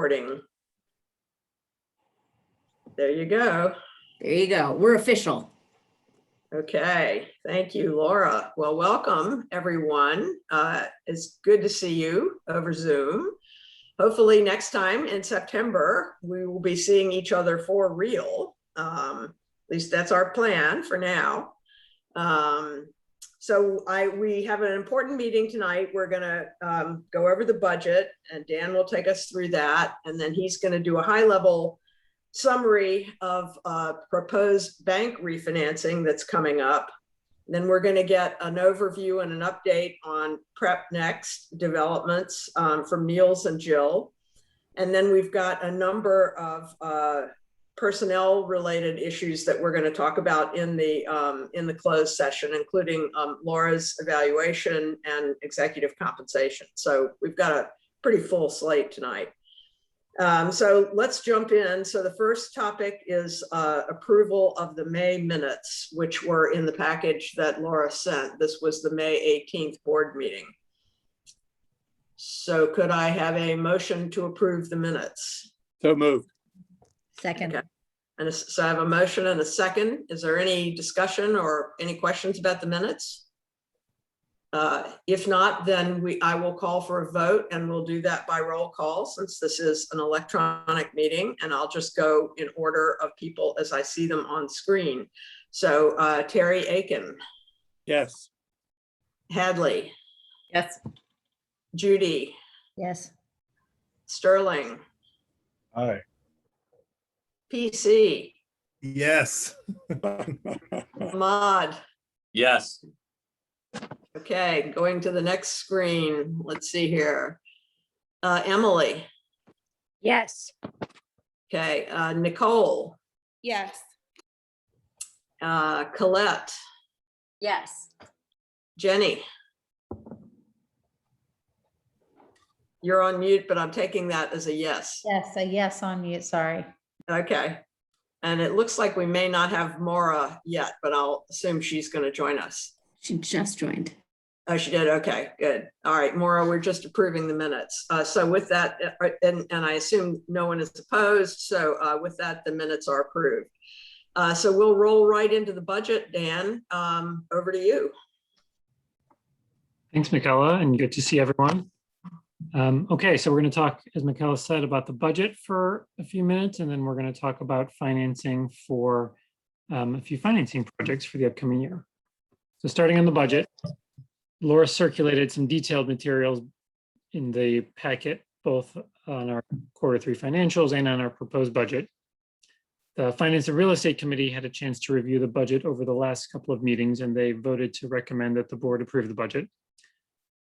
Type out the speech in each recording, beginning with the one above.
recording. There you go. There you go. We're official. Okay, thank you, Laura. Well, welcome everyone. It's good to see you over Zoom. Hopefully next time in September, we will be seeing each other for real. At least that's our plan for now. We have an important meeting tonight. We're gonna go over the budget and Dan will take us through that. And then he's gonna do a high level summary of proposed bank refinancing that's coming up. Then we're going to get an overview and an update on Prep Next developments from Niels and Jill. And then we've got a number of personnel related issues that we're going to talk about in the closed session, including Laura's evaluation and executive compensation. So we've got a pretty full slate tonight. So let's jump in. So the first topic is approval of the May minutes, which were in the package that Laura sent. This was the May 18th board meeting. So could I have a motion to approve the minutes? So moved. Second. Okay. And so I have a motion and a second. Is there any discussion or any questions about the minutes? If not, then I will call for a vote and we'll do that by roll call since this is an electronic meeting, and I'll just go in order of people as I see them on screen. So Terry Aiken. Yes. Hadley. Yes. Judy. Yes. Sterling. Aye. PC. Yes. Ahmad. Yes. Okay, going to the next screen. Let's see here. Emily. Yes. Okay, Nicole. Yes. Colette. Yes. Jenny. You're on mute, but I'm taking that as a yes. Yes, a yes on mute, sorry. Okay. And it looks like we may not have Maura yet, but I'll assume she's going to join us. She just joined. Oh, she did. Okay, good. All right, Maura, we're just approving the minutes. So with that, and I assume no one is opposed. So with that, the minutes are approved. So we'll roll right into the budget. Dan, over to you. Thanks, Michaela, and good to see everyone. Okay, so we're going to talk, as Michaela said, about the budget for a few minutes, and then we're going to talk about financing for a few financing projects for the upcoming year. So starting on the budget, Laura circulated some detailed materials in the packet, both on our Q3 financials and on our proposed budget. The Finance and Real Estate Committee had a chance to review the budget over the last couple of meetings, and they voted to recommend that the board approve the budget.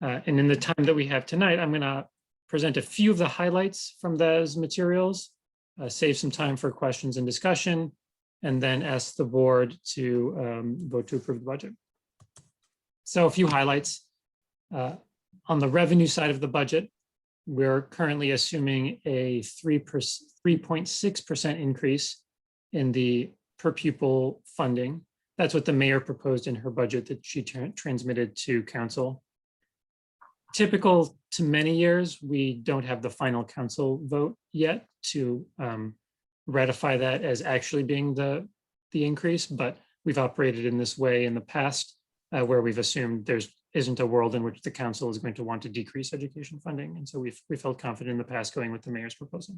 And in the time that we have tonight, I'm going to present a few of the highlights from those materials, save some time for questions and discussion, and then ask the board to vote to approve the budget. So a few highlights. On the revenue side of the budget, we're currently assuming a 3.6% increase in the per pupil funding. That's what the mayor proposed in her budget that she transmitted to council. Typical to many years, we don't have the final council vote yet to ratify that as actually being the increase, but we've operated in this way in the past where we've assumed there isn't a world in which the council is going to want to decrease education funding. And so we felt confident in the past going with the mayor's proposal.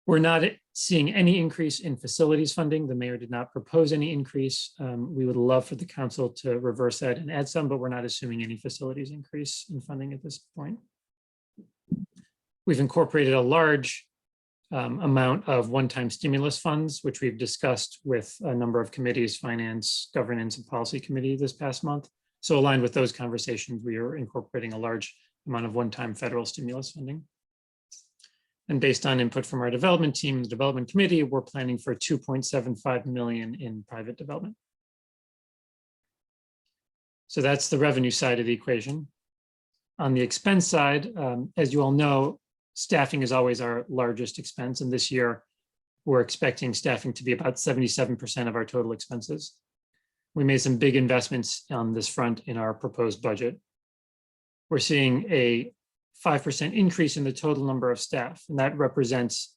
We're not seeing any increase in facilities funding. The mayor did not propose any increase. We would love for the council to reverse that and add some, but we're not assuming any facilities increase in funding at this point. We've incorporated a large amount of one-time stimulus funds, which we've discussed with a number of committees, finance, governance, and policy committee this past month. So aligned with those conversations, we are incorporating a large amount of one-time federal stimulus funding. And based on input from our development team, the development committee, we're planning for 2.75 million in private development. So that's the revenue side of the equation. On the expense side, as you all know, staffing is always our largest expense. And this year, we're expecting staffing to be about 77% of our total expenses. We made some big investments on this front in our proposed budget. We're seeing a 5% increase in the total number of staff, and that represents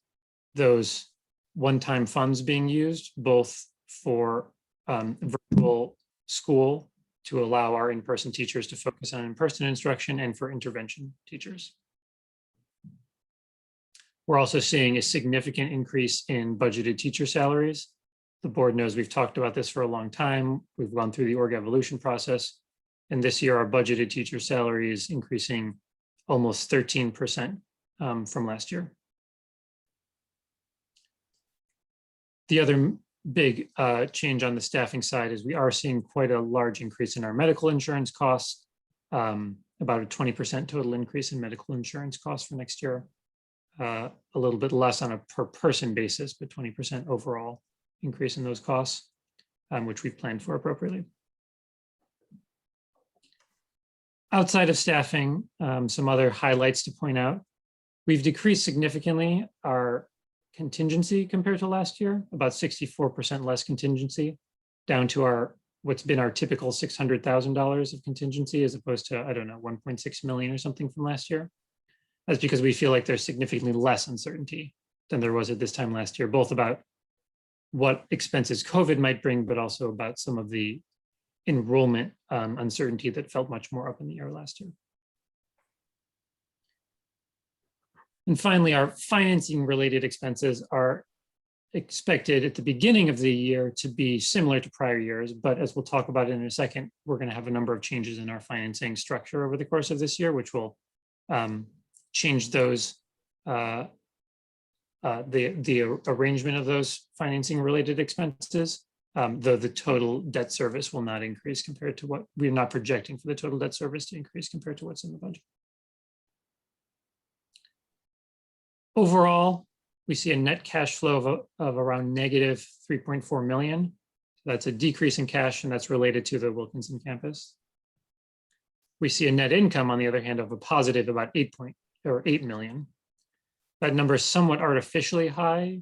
those one-time funds being used both for virtual school to allow our in-person teachers to focus on in-person instruction and for intervention teachers. We're also seeing a significant increase in budgeted teacher salaries. The board knows we've talked about this for a long time. We've gone through the org evolution process. And this year, our budgeted teacher salary is increasing almost 13% from last year. The other big change on the staffing side is we are seeing quite a large increase in our medical insurance costs, about a 20% total increase in medical insurance costs for next year. A little bit less on a per person basis, but 20% overall increase in those costs, which we've planned for appropriately. Outside of staffing, some other highlights to point out. We've decreased significantly our contingency compared to last year, about 64% less contingency, down to what's been our typical $600,000 of contingency as opposed to, I don't know, 1.6 million or something from last year. That's because we feel like there's significantly less uncertainty than there was at this time last year, both about what expenses COVID might bring, but also about some of the enrollment uncertainty that felt much more up in the air last year. And finally, our financing related expenses are expected at the beginning of the year to be similar to prior years, but as we'll talk about in a second, we're going to have a number of changes in our financing structure over the course of this year, which will change those, the arrangement of those financing related expenses, though the total debt service will not increase compared to what we're not projecting for the total debt service to increase compared to what's in the budget. Overall, we see a net cash flow of around negative 3.4 million. That's a decrease in cash, and that's related to the Wilkinson campus. We see a net income, on the other hand, of a positive about 8 million. That number is somewhat artificially high.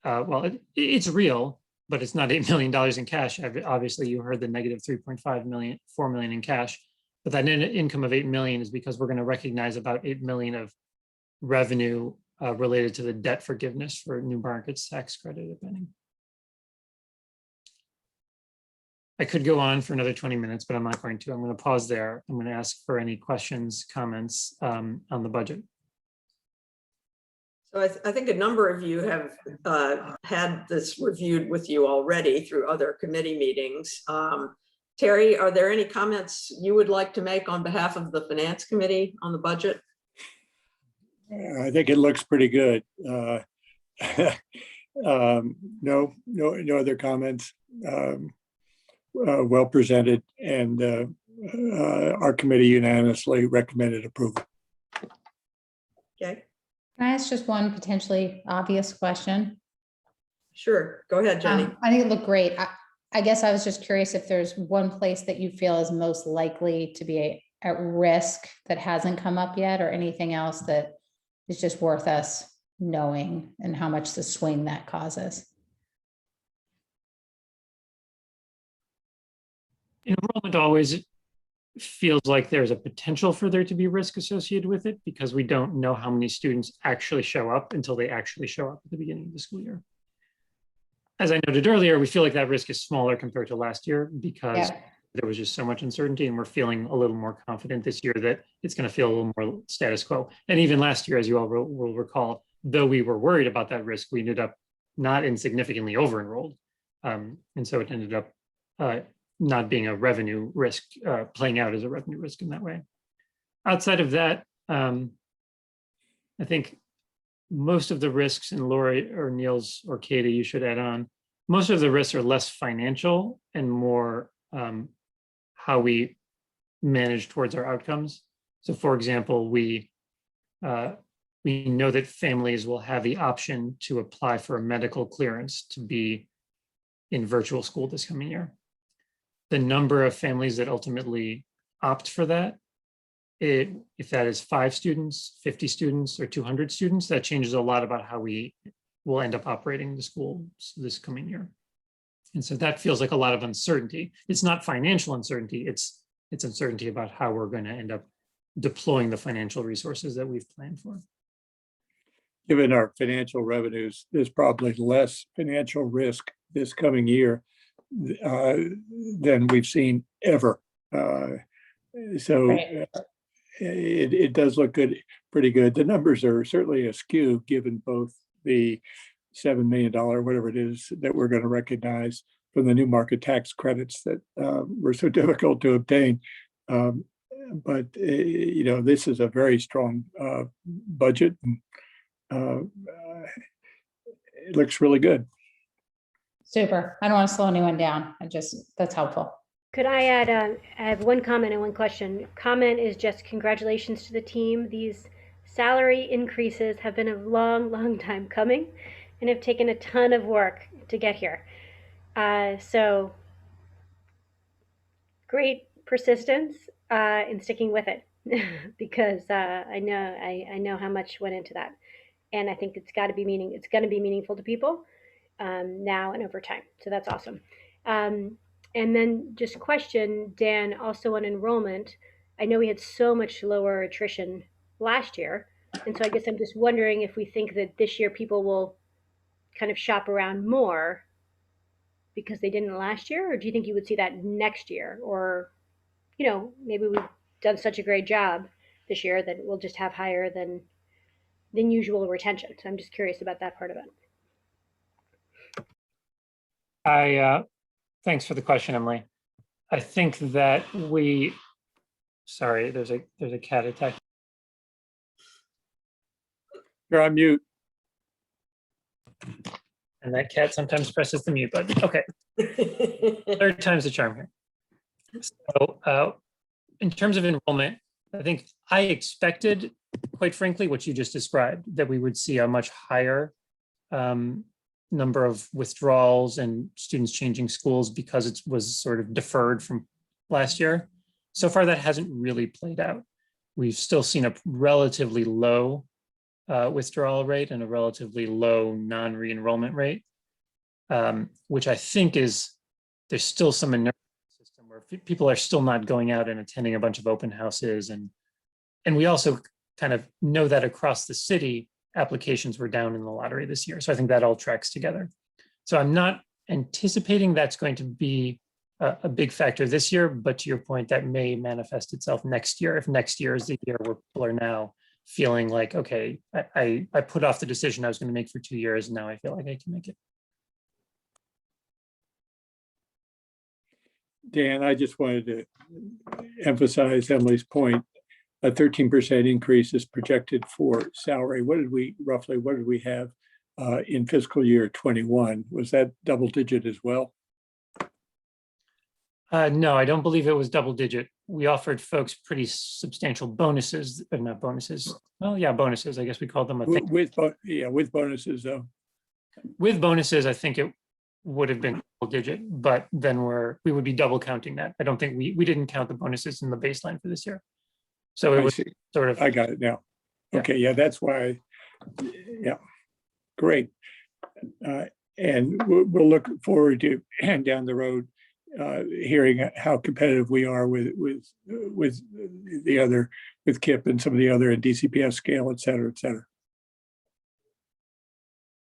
Well, it's real, but it's not $8 million in cash. Obviously, you heard the negative 3.5 million, 4 million in cash, but that net income of 8 million is because we're going to recognize about 8 million of revenue related to the debt forgiveness for New Market's tax credit at Benning. I could go on for another 20 minutes, but I'm not going to. I'm going to pause there. I'm going to ask for any questions, comments on the budget. So I think a number of you have had this reviewed with you already through other committee meetings. Terry, are there any comments you would like to make on behalf of the Finance Committee on the budget? I think it looks pretty good. No other comments. Well presented, and our committee unanimously recommended approval. Okay. Can I ask just one potentially obvious question? Sure. Go ahead, Jenny. I think it looked great. I guess I was just curious if there's one place that you feel is most likely to be at risk that hasn't come up yet, or anything else that is just worth us knowing, and how much the swing that causes. Enrollment always feels like there's a potential for there to be risk associated with it, because we don't know how many students actually show up until they actually show up at the beginning of the school year. As I noted earlier, we feel like that risk is smaller compared to last year because there was just so much uncertainty, and we're feeling a little more confident this year that it's going to feel a little more status quo. And even last year, as you all will recall, though we were worried about that risk, we ended up not insignificantly over-enrolled. And so it ended up not being a revenue risk, playing out as a revenue risk in that way. Outside of that, I think most of the risks, and Lori or Niels or Katie, you should add on, most of the risks are less financial and more how we manage towards our outcomes. So for example, we know that families will have the option to apply for a medical clearance to be in virtual school this coming year. The number of families that ultimately opt for that, if that is 5 students, 50 students, or 200 students, that changes a lot about how we will end up operating the school this coming year. And so that feels like a lot of uncertainty. It's not financial uncertainty, it's uncertainty about how we're going to end up deploying the financial resources that we've planned for. Given our financial revenues, there's probably less financial risk this coming year than we've seen ever. So Right. it does look good, pretty good. The numbers are certainly askew, given both the $7 million, whatever it is, that we're going to recognize from the new market tax credits that were so difficult to obtain. But you know, this is a very strong budget, and it looks really good. Super. I don't want to slow anyone down. That's helpful. Could I add, I have one comment and one question. Comment is just congratulations to the team. These salary increases have been a long, long time coming and have taken a ton of work to get here. So great persistence in sticking with it because I know how much went into that. And I think it's going to be meaningful to people now and over time. So that's awesome. And then just question, Dan, also on enrollment. I know we had so much lower attrition last year. And so I guess I'm just wondering if we think that this year people will kind of shop around more because they didn't last year, or do you think you would see that next year? Or, you know, maybe we've done such a great job this year that we'll just have higher than usual retention. So I'm just curious about that part of it. Thanks for the question, Emily. I think that sorry, there's a cat attack. You're on mute. And that cat sometimes presses the mute button. Okay, third time's the charm here. So in terms of enrollment, I think I expected, quite frankly, what you just described, that we would see a much higher number of withdrawals and students changing schools because it was sort of deferred from last year. So far, that hasn't really played out. We've still seen a relatively low withdrawal rate and a relatively low non-re-enrollment rate, which I think there's still some inertia in the system where people are still not going out and attending a bunch of open houses. And we also kind of know that across the city, applications were down in the lottery this year. So I think that all tracks together. So I'm not anticipating that's going to be a big factor this year, but to your point, that may manifest itself next year. If next year is the year where people are now feeling like, okay, I put off the decision I was going to make for 2 years, and now I feel like I can make it. Dan, I just wanted to emphasize Emily's point. A 13% increase is projected for salary. What did we have in fiscal year 21? Was that double digit as well? No, I don't believe it was double digit. We offered folks pretty substantial bonuses, but not bonuses. Well, yeah, bonuses. I guess we called them. With bonuses, though. With bonuses, I think it would have been double digit, but then we would be double counting that. I don't think we didn't count the bonuses in the baseline for this year. So it was sort of. I got it now. Yeah. Okay, yeah, that's why. Yeah, great. And we'll look forward to down the road hearing how competitive we are with KIPP and some of the other and DCPS scale, et cetera, et cetera.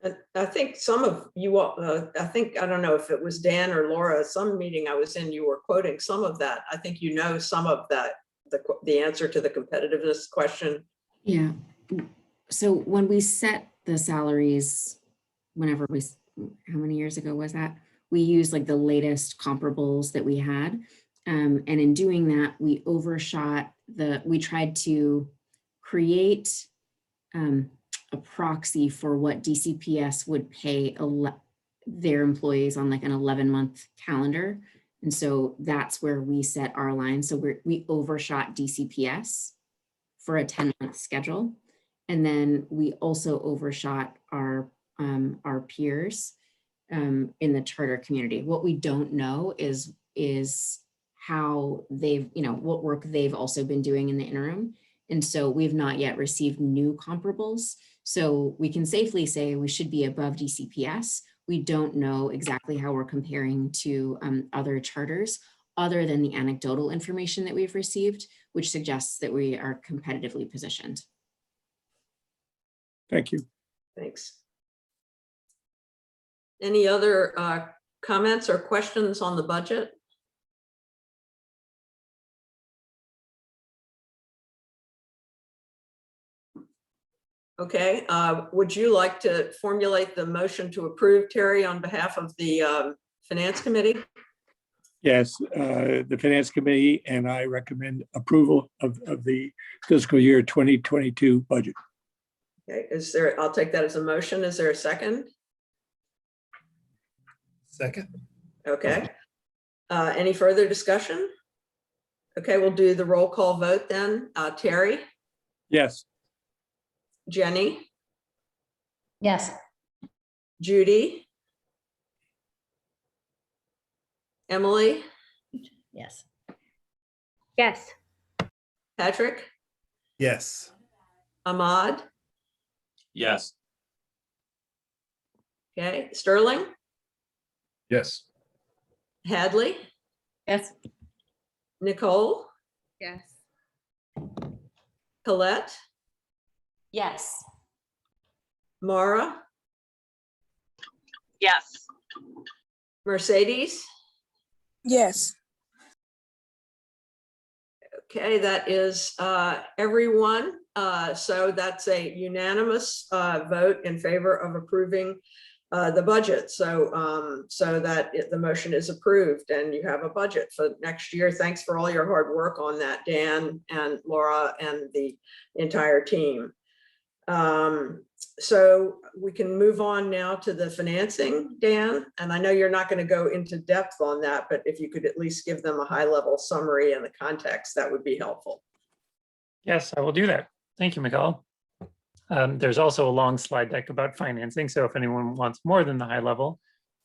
And I think some of you all, I don't know if it was Dan or Laura, some meeting I was in, you were quoting some of that. I think you know some of that, the answer to the competitiveness question. Yeah. So when we set the salaries, how many years ago was that? We used like the latest comparables that we had. And in doing that, we overshot we tried to create a proxy for what DCPS would pay their employees on like an 11-month calendar. And so that's where we set our line. So we overshot DCPS for a 10-month schedule. And then we also overshot our peers in the charter community. What we don't know is how what work they've also been doing in the interim. And so we've not yet received new comparables. So we can safely say we should be above DCPS. We don't know exactly how we're comparing to other charters other than the anecdotal information that we've received, which suggests that we are competitively positioned. Thank you. Thanks. Any other comments or questions on the budget? Okay, would you like to formulate the motion to approve, Terry, on behalf of the Finance Committee? Yes, the Finance Committee and I recommend approval of the fiscal year 2022 budget. Okay, is there, I'll take that as a motion. Is there a second? Second. Okay. Any further discussion? Okay, we'll do the roll call vote then. Terry, Yes, Jenny, Yes. Judy, Emily, Yes. Yes. Patrick, Yes. Ahmad, Yes. okay, Sterling, Yes. Hadley, Yes. Nicole, Yes. Colette, Yes. Mara, Yes. Mercedes. Yes. Okay, that is everyone. So that's a unanimous vote in favor of approving the budget. So that the motion is approved and you have a budget for next year. Thanks for all your hard work on that, Dan and Laura and the entire team. So we can move on now to the financing, Dan, and I know you're not going to go into depth on that, but if you could at least give them a high-level summary and the context, that would be helpful. Yes, I will do that. Thank you, Miguel. There's also a long slide deck about financing, so if anyone wants more than the high level,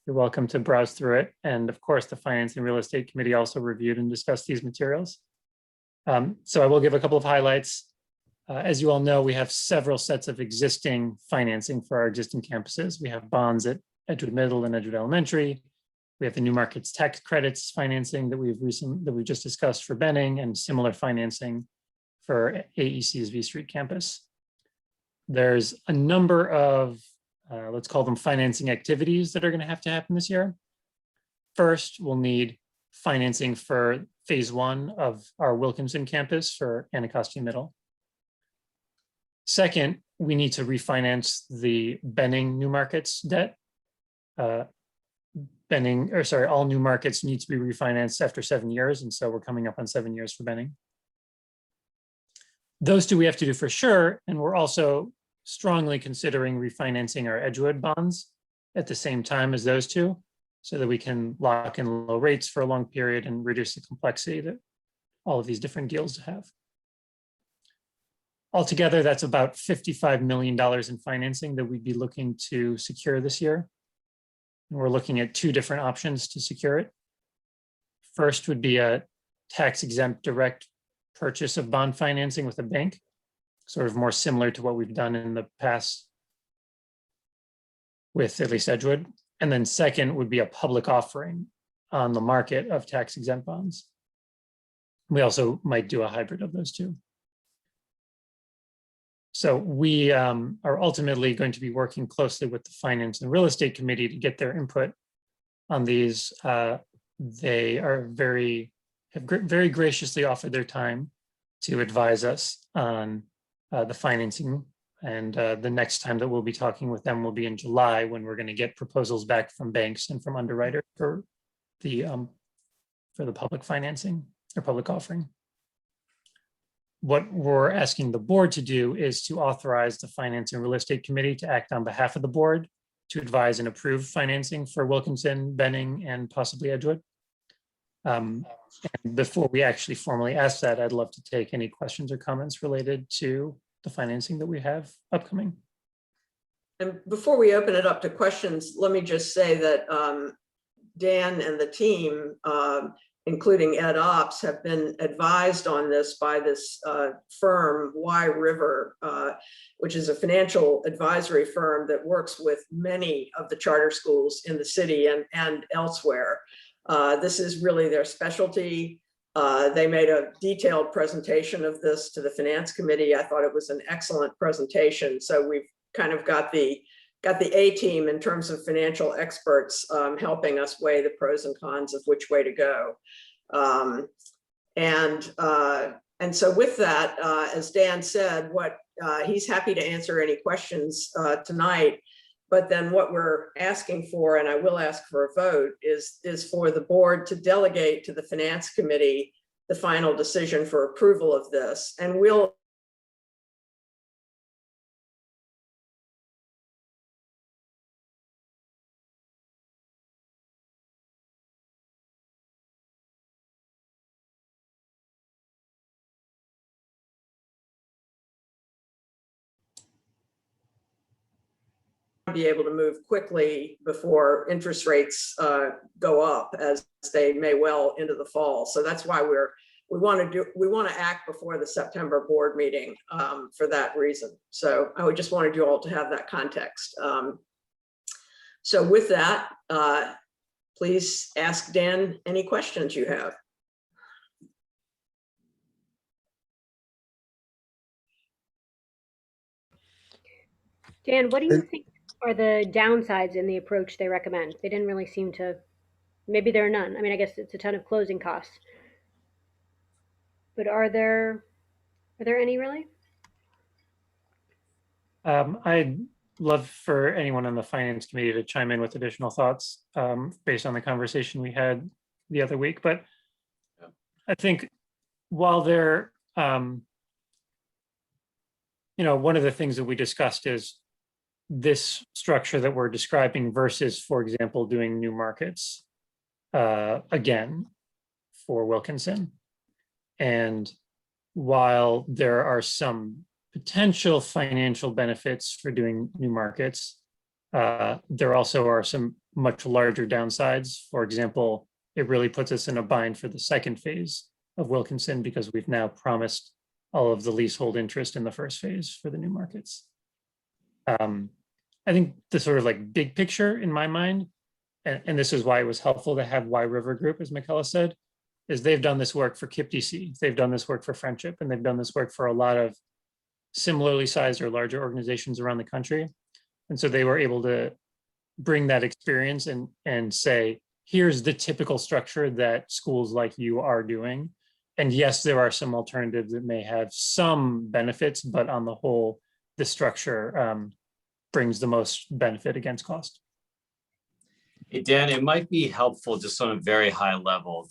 you're welcome to browse through it. And of course, the Finance and Real Estate Committee also reviewed and discussed these materials. So I will give a couple of highlights. As you all know, we have several sets of existing financing for our existing campuses. We have bonds at Edgewood Middle and Edgewood Elementary. We have the New Markets tax credits financing that we've just discussed for Benning, and similar financing for AEC's V Street campus. There's a number of, let's call them financing activities that are going to happen this year. First, we'll need financing for phase 1 of our Wilkinson campus for Anacostia Middle. Second, we need to refinance the Benning New Markets debt. All New Markets need to be refinanced after 7 years, and so we're coming up on 7 years for Benning. Those two we have to do for sure, and we're also strongly considering refinancing our Edgewood bonds at the same time as those two, so that we can lock in low rates for a long period and reduce the complexity that all of these different deals have. Altogether, that's about $55 million in financing that we'd be looking to secure this year. And we're looking at 2 different options to secure it. First would be a tax-exempt direct purchase of bond financing with a bank, sort of more similar to what we've done in the past with at least Edgewood. And then second would be a public offering on the market of tax-exempt bonds. We also might do a hybrid of those two. So we are ultimately going to be working closely with the Finance and Real Estate Committee to get their input on these. They are very graciously offered their time to advise us on the financing. And the next time that we'll be talking with them will be in July, when we're going to get proposals back from banks and from underwriters for the public financing or public offering. What we're asking the board to do is to authorize the Finance and Real Estate Committee to act on behalf of the board to advise and approve financing for Wilkinson, Benning, and possibly Edgewood. And before we actually formally ask that, I'd love to take any questions or comments related to the financing that we have upcoming. And before we open it up to questions, let me just say that Dan and the team, including Ed Ops, have been advised on this by this firm, Y River, which is a financial advisory firm that works with many of the charter schools in the city and elsewhere. This is really their specialty. They made a detailed presentation of this to the Finance Committee. I thought it was an excellent presentation. So we've kind of got the A team in terms of financial experts helping us weigh the pros and cons of which way to go. And so with that, as Dan said, what he's happy to answer any questions tonight. But then what we're asking for, and I will ask for a vote, is for the board to delegate to the Finance Committee the final decision for approval of this. And we'll be able to move quickly before interest rates go up, as they may well into the fall. So that's why we want to act before the September board meeting for that reason. So I would just wanted you all to have that context. So with that, please ask Dan any questions you have. Dan, what do you think are the downsides in the approach they recommend? They didn't really seem to, maybe there are none. I mean, I guess it's a ton of closing costs. But are there any really? I'd love for anyone on the Finance Committee to chime in with additional thoughts based on the conversation we had the other week. But I think while they're, one of the things that we discussed is this structure that we're describing versus, for example, doing new markets again for Wilkinson. And while there are some potential financial benefits for doing new markets, there also are some much larger downsides. For example, it really puts us in a bind for the second phase of Wilkinson because we've now promised all of the leasehold interest in the first phase for the new markets. I think the sort of like big picture in my mind, and this is why it was helpful to have Y River Group, as Michaela said, is they've done this work for KIPDC, they've done this work for Friendship, and they've done this work for a lot of similarly sized or larger organizations around the country. And so they were able to bring that experience and say, here's the typical structure that schools like you are doing. And yes, there are some alternatives that may have some benefits, but on the whole, the structure brings the most benefit against cost. Hey, Dan, it might be helpful just on a very high level.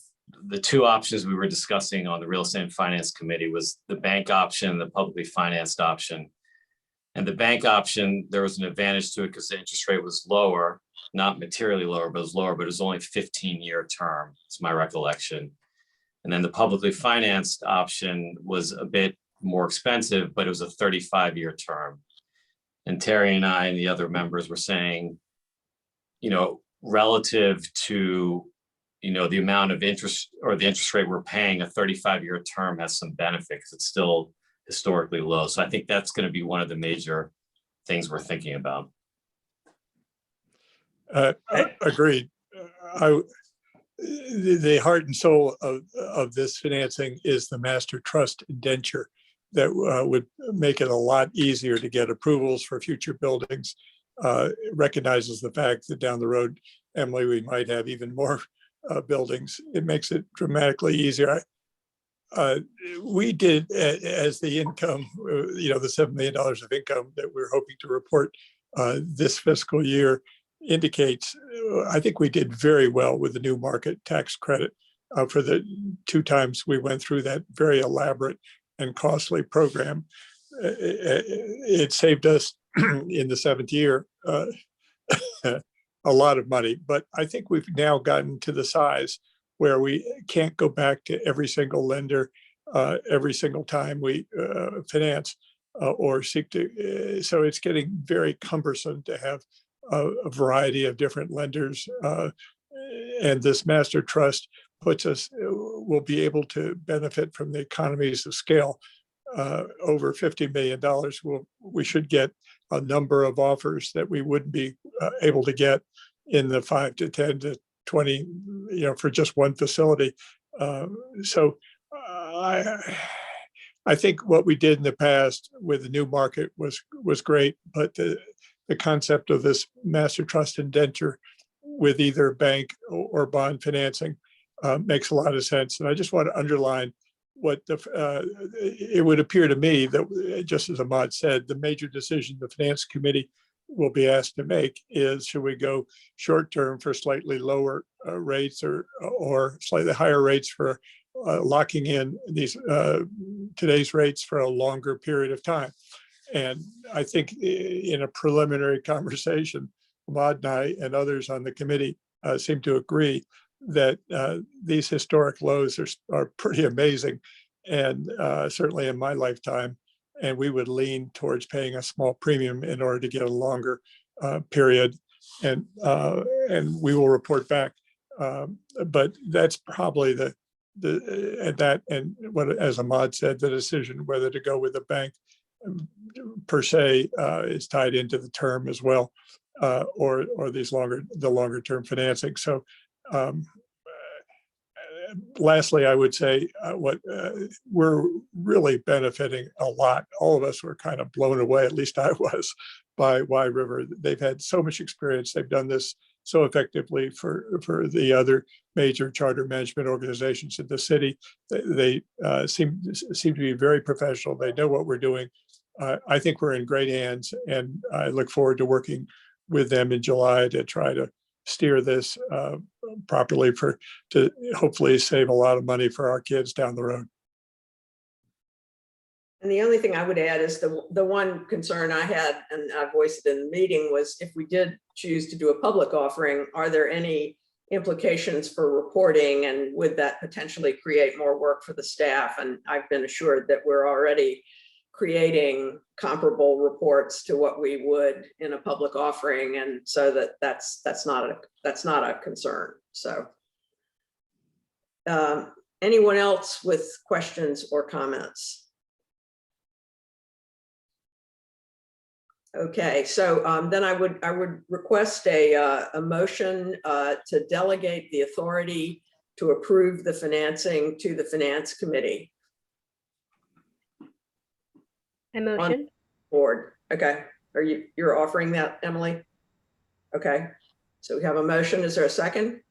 The two options we were discussing on the Real Estate and Finance Committee was the bank option and the publicly financed option. And the bank option, there was an advantage to it because the interest rate was lower, not materially lower, but it was lower, but it was only 15-year term. It's my recollection. And then the publicly financed option was a bit more expensive, but it was a 35-year term. And Terry and I and the other members were saying, relative to, the amount of interest or the interest rate we're paying, a 35-year term has some benefit because it's still historically low. So I think that's going to be one of the major things we're thinking about. Agreed. The heart and soul of this financing is the master trust indenture that would make it a lot easier to get approvals for future buildings. Recognizes the fact that down the road, Emily, we might have even more buildings. It makes it dramatically easier. We did as the income, the $7 million of income that we're hoping to report this fiscal year indicates, I think we did very well with the new market tax credit for the 2 times we went through that very elaborate and costly program. It saved us in the 7th year a lot of money, but I think we've now gotten to the size where we can't go back to every single lender every single time we finance or seek to. So it's getting very cumbersome to have a variety of different lenders. And this master trust will be able to benefit from the economies of scale. Over $50 million, we should get a number of offers that we wouldn't be able to get in the 5 to 10 to 20, for just one facility. So I think what we did in the past with the new market was great, but the concept of this master trust indenture with either bank or bond financing makes a lot of sense. And I just want to underline what it would appear to me that, just as Ahmad said, the major decision the finance committee will be asked to make is, should we go short term for slightly lower rates or slightly higher rates for locking in these today's rates for a longer period of time. And I think in a preliminary conversation, Ahmad and I and others on the committee seem to agree that these historic lows are pretty amazing, and certainly in my lifetime. And we would lean towards paying a small premium in order to get a longer period, and we will report back. But that's probably and what, as Ahmad said, the decision whether to go with a bank per se is tied into the term as well, or the longer term financing. So lastly, I would say we're really benefiting a lot. All of us were kind of blown away, at least I was, by Y River. They've had so much experience. They've done this so effectively for the other major charter management organizations in the city. They seem to be very professional. They know what we're doing. I think we're in great hands, and I look forward to working with them in July to try to steer this properly to hopefully save a lot of money for our kids down the road. And the only thing I would add is the one concern I had, and I voiced it in the meeting, was if we did choose to do a public offering, are there any implications for reporting, and would that potentially create more work for the staff? And I've been assured that we're already creating comparable reports to what we would in a public offering, and so that's not a concern. So anyone else with questions or comments? Okay, so then I would request a motion to delegate the authority to approve the financing to the finance committee. I motion. Board. Okay, you're offering that, Emily? Okay, so we have a motion. Is there a second?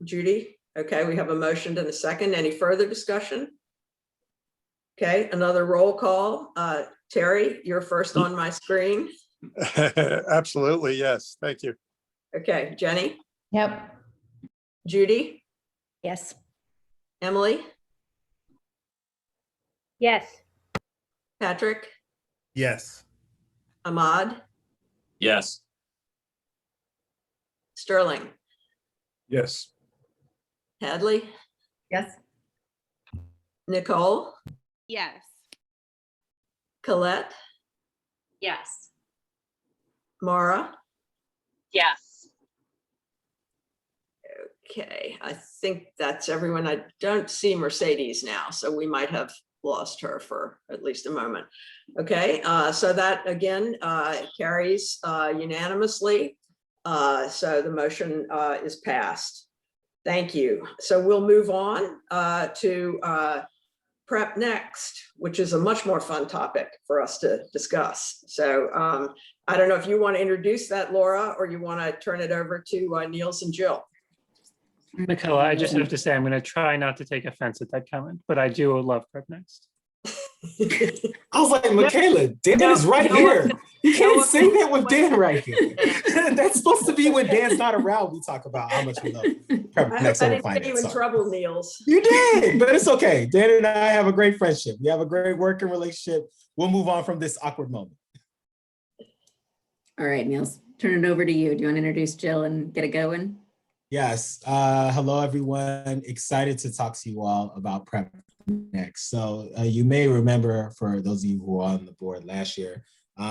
Judy? Okay, we have a motion and a second. Any further discussion? Okay, another roll call. Terry, you're first on my screen. Absolutely, yes. Thank you. Okay, Jenny? Yep. Judy? Yes. Emily? Yes. Patrick? Yes. Ahmad? Yes. Sterling? Yes. Hadley? Yes. Nicole? Yes. Colette? Yes. Mara? Yes. Okay, I think that's everyone. I don't see Mercedes now, so we might have lost her for at least a moment. Okay, so that again carries unanimously. So the motion is passed. Thank you. So we'll move on to Prep Next, which is a much more fun topic for us to discuss. So I don't know if you want to introduce that, Laura, or you want to turn it over to Niels and Jill. Michaela, I just have to say, I'm going to try not to take offense at that comment, but I do love Prep Next. I was like, Michaela, Dan is right here. You can't say that with Dan right here. That's supposed to be when Dan's not around. We talk about how much we love Prep Next I over didn't get you in finance. trouble, Niels. You did, but it's okay. Dan and I have a great friendship. We have a great working relationship. We'll move on from this awkward moment. All right, Niels, turn it over to you. Do you want to introduce Jill and get it going? Yes. Hello, everyone. Excited to talk to you all about Prep Next. So you may remember, for those of you who were on the board last year,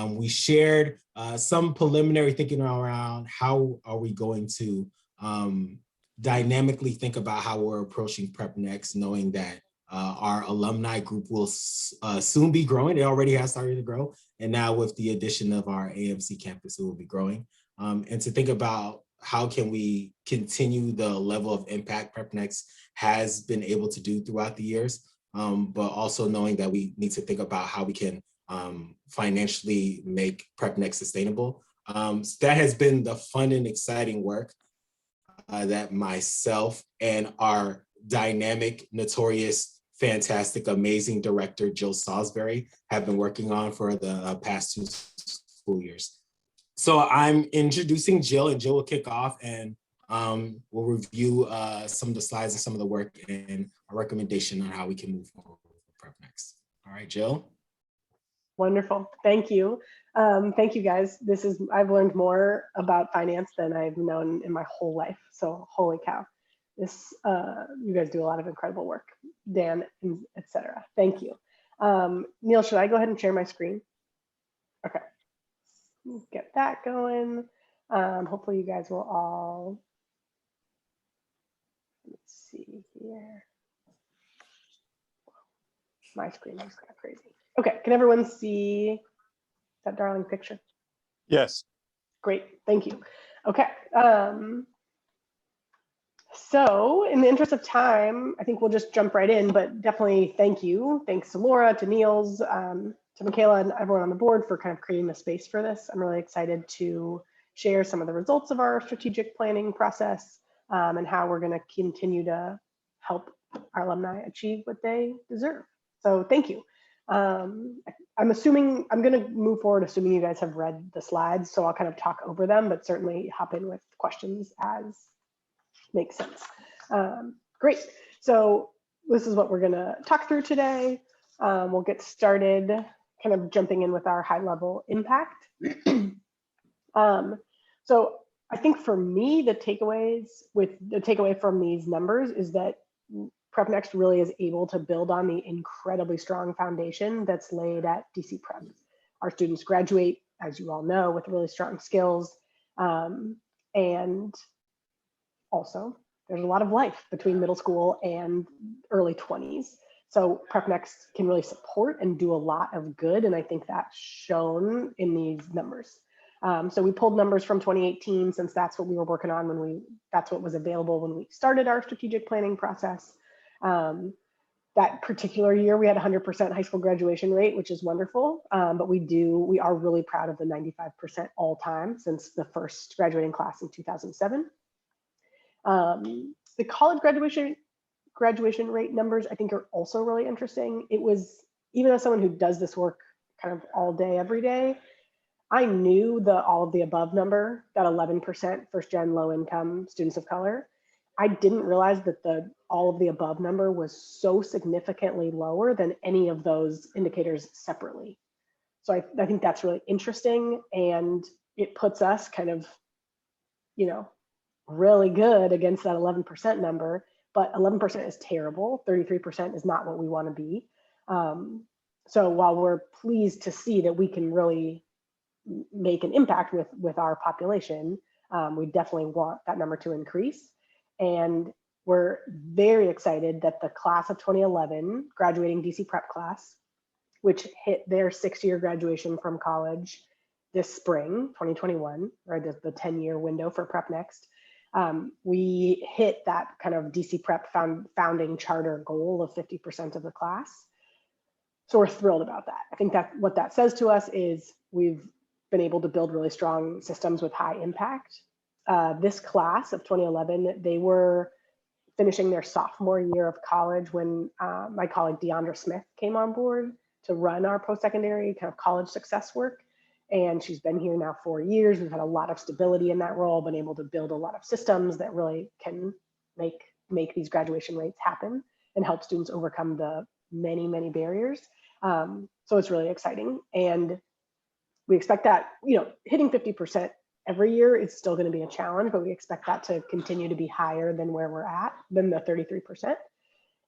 we shared some preliminary thinking around how are we going to dynamically think about how we're approaching Prep Next, knowing that our alumni group will soon be growing. It already has started to grow. And now with the addition of our AMC campus, it will be growing. And to think about how can we continue the level of impact Prep Next has been able to do throughout the years, but also knowing that we need to think about how we can financially make Prep Next sustainable. So that has been the fun and exciting work that myself and our dynamic, notorious, fantastic, amazing director, Jill Salisbury, have been working on for the past 2 school years. So I'm introducing Jill, and Jill will kick off, and we'll review some of the slides and some of the work and a recommendation on how we can move forward with Prep Next. All right, Jill. Wonderful. Thank you. Thank you, guys. I've learned more about finance than I've known in my whole life. So holy cow. You guys do a lot of incredible work, Dan, etc. Thank you. Neil, should I go ahead and share my screen? Okay. Get that going. Hopefully you guys will all, let's see here. My screen is kind of crazy. Okay, can everyone see that darling picture? Yes. Great, thank you. Okay, so in the interest of time, I think we'll just jump right in, but definitely thank you. Thanks to Laura, to Niels, to Michaela, and everyone on the board for kind of creating the space for this. I'm really excited to share some of the results of our strategic planning process and how we're going to continue to help our alumni achieve what they deserve. So thank you. I'm going to move forward assuming you guys have read the slides, so I'll kind of talk over them, but certainly hop in with questions as makes sense. Great. So this is what we're going to talk through today. We'll get started kind of jumping in with our high level impact. So I think for me, the takeaway from these numbers is that Prep Next really is able to build on the incredibly strong foundation that's laid at DC Prep. Our students graduate, as you all know, with really strong skills. And also, there's a lot of life between middle school and early 20s. So Prep Next can really support and do a lot of good. And I think that's shown in these numbers. So we pulled numbers from 2018, since that's what we were working on that's what was available when we started our strategic planning process. That particular year, we had 100% high school graduation rate, which is wonderful. But we are really proud of the 95% all time since the first graduating class in 2007. The college graduation rate numbers, I think, are also really interesting. It was, even as someone who does this work kind of all day, every day, I knew all of the above number, that 11% first gen low income students of color. I didn't realize that all of the above number was so significantly lower than any of those indicators separately. So I think that's really interesting, and it puts us kind of, really good against that 11% number, but 11% is terrible. 33% is not what we want to be. So while we're pleased to see that we can really make an impact with our population, we definitely want that number to increase. And we're very excited that the class of 2011 graduating DC Prep class, which hit their 6-year graduation from college this spring, 2021, or the 10-year window for Prep Next, we hit that kind of DC Prep founding charter goal of 50% of the class. So we're thrilled about that. I think that what that says to us is we've been able to build really strong systems with high impact. This class of 2011, they were finishing their sophomore year of college when my colleague Deandra Smith came on board to run our post-secondary kind of college success work. And she's been here now 4 years. We've had a lot of stability in that role, been able to build a lot of systems that really can make these graduation rates happen and help students overcome the many, many barriers. So it's really exciting. And we expect that, hitting 50% every year is still going to be a challenge, but we expect that to continue to be higher than where we're at, than the 33%.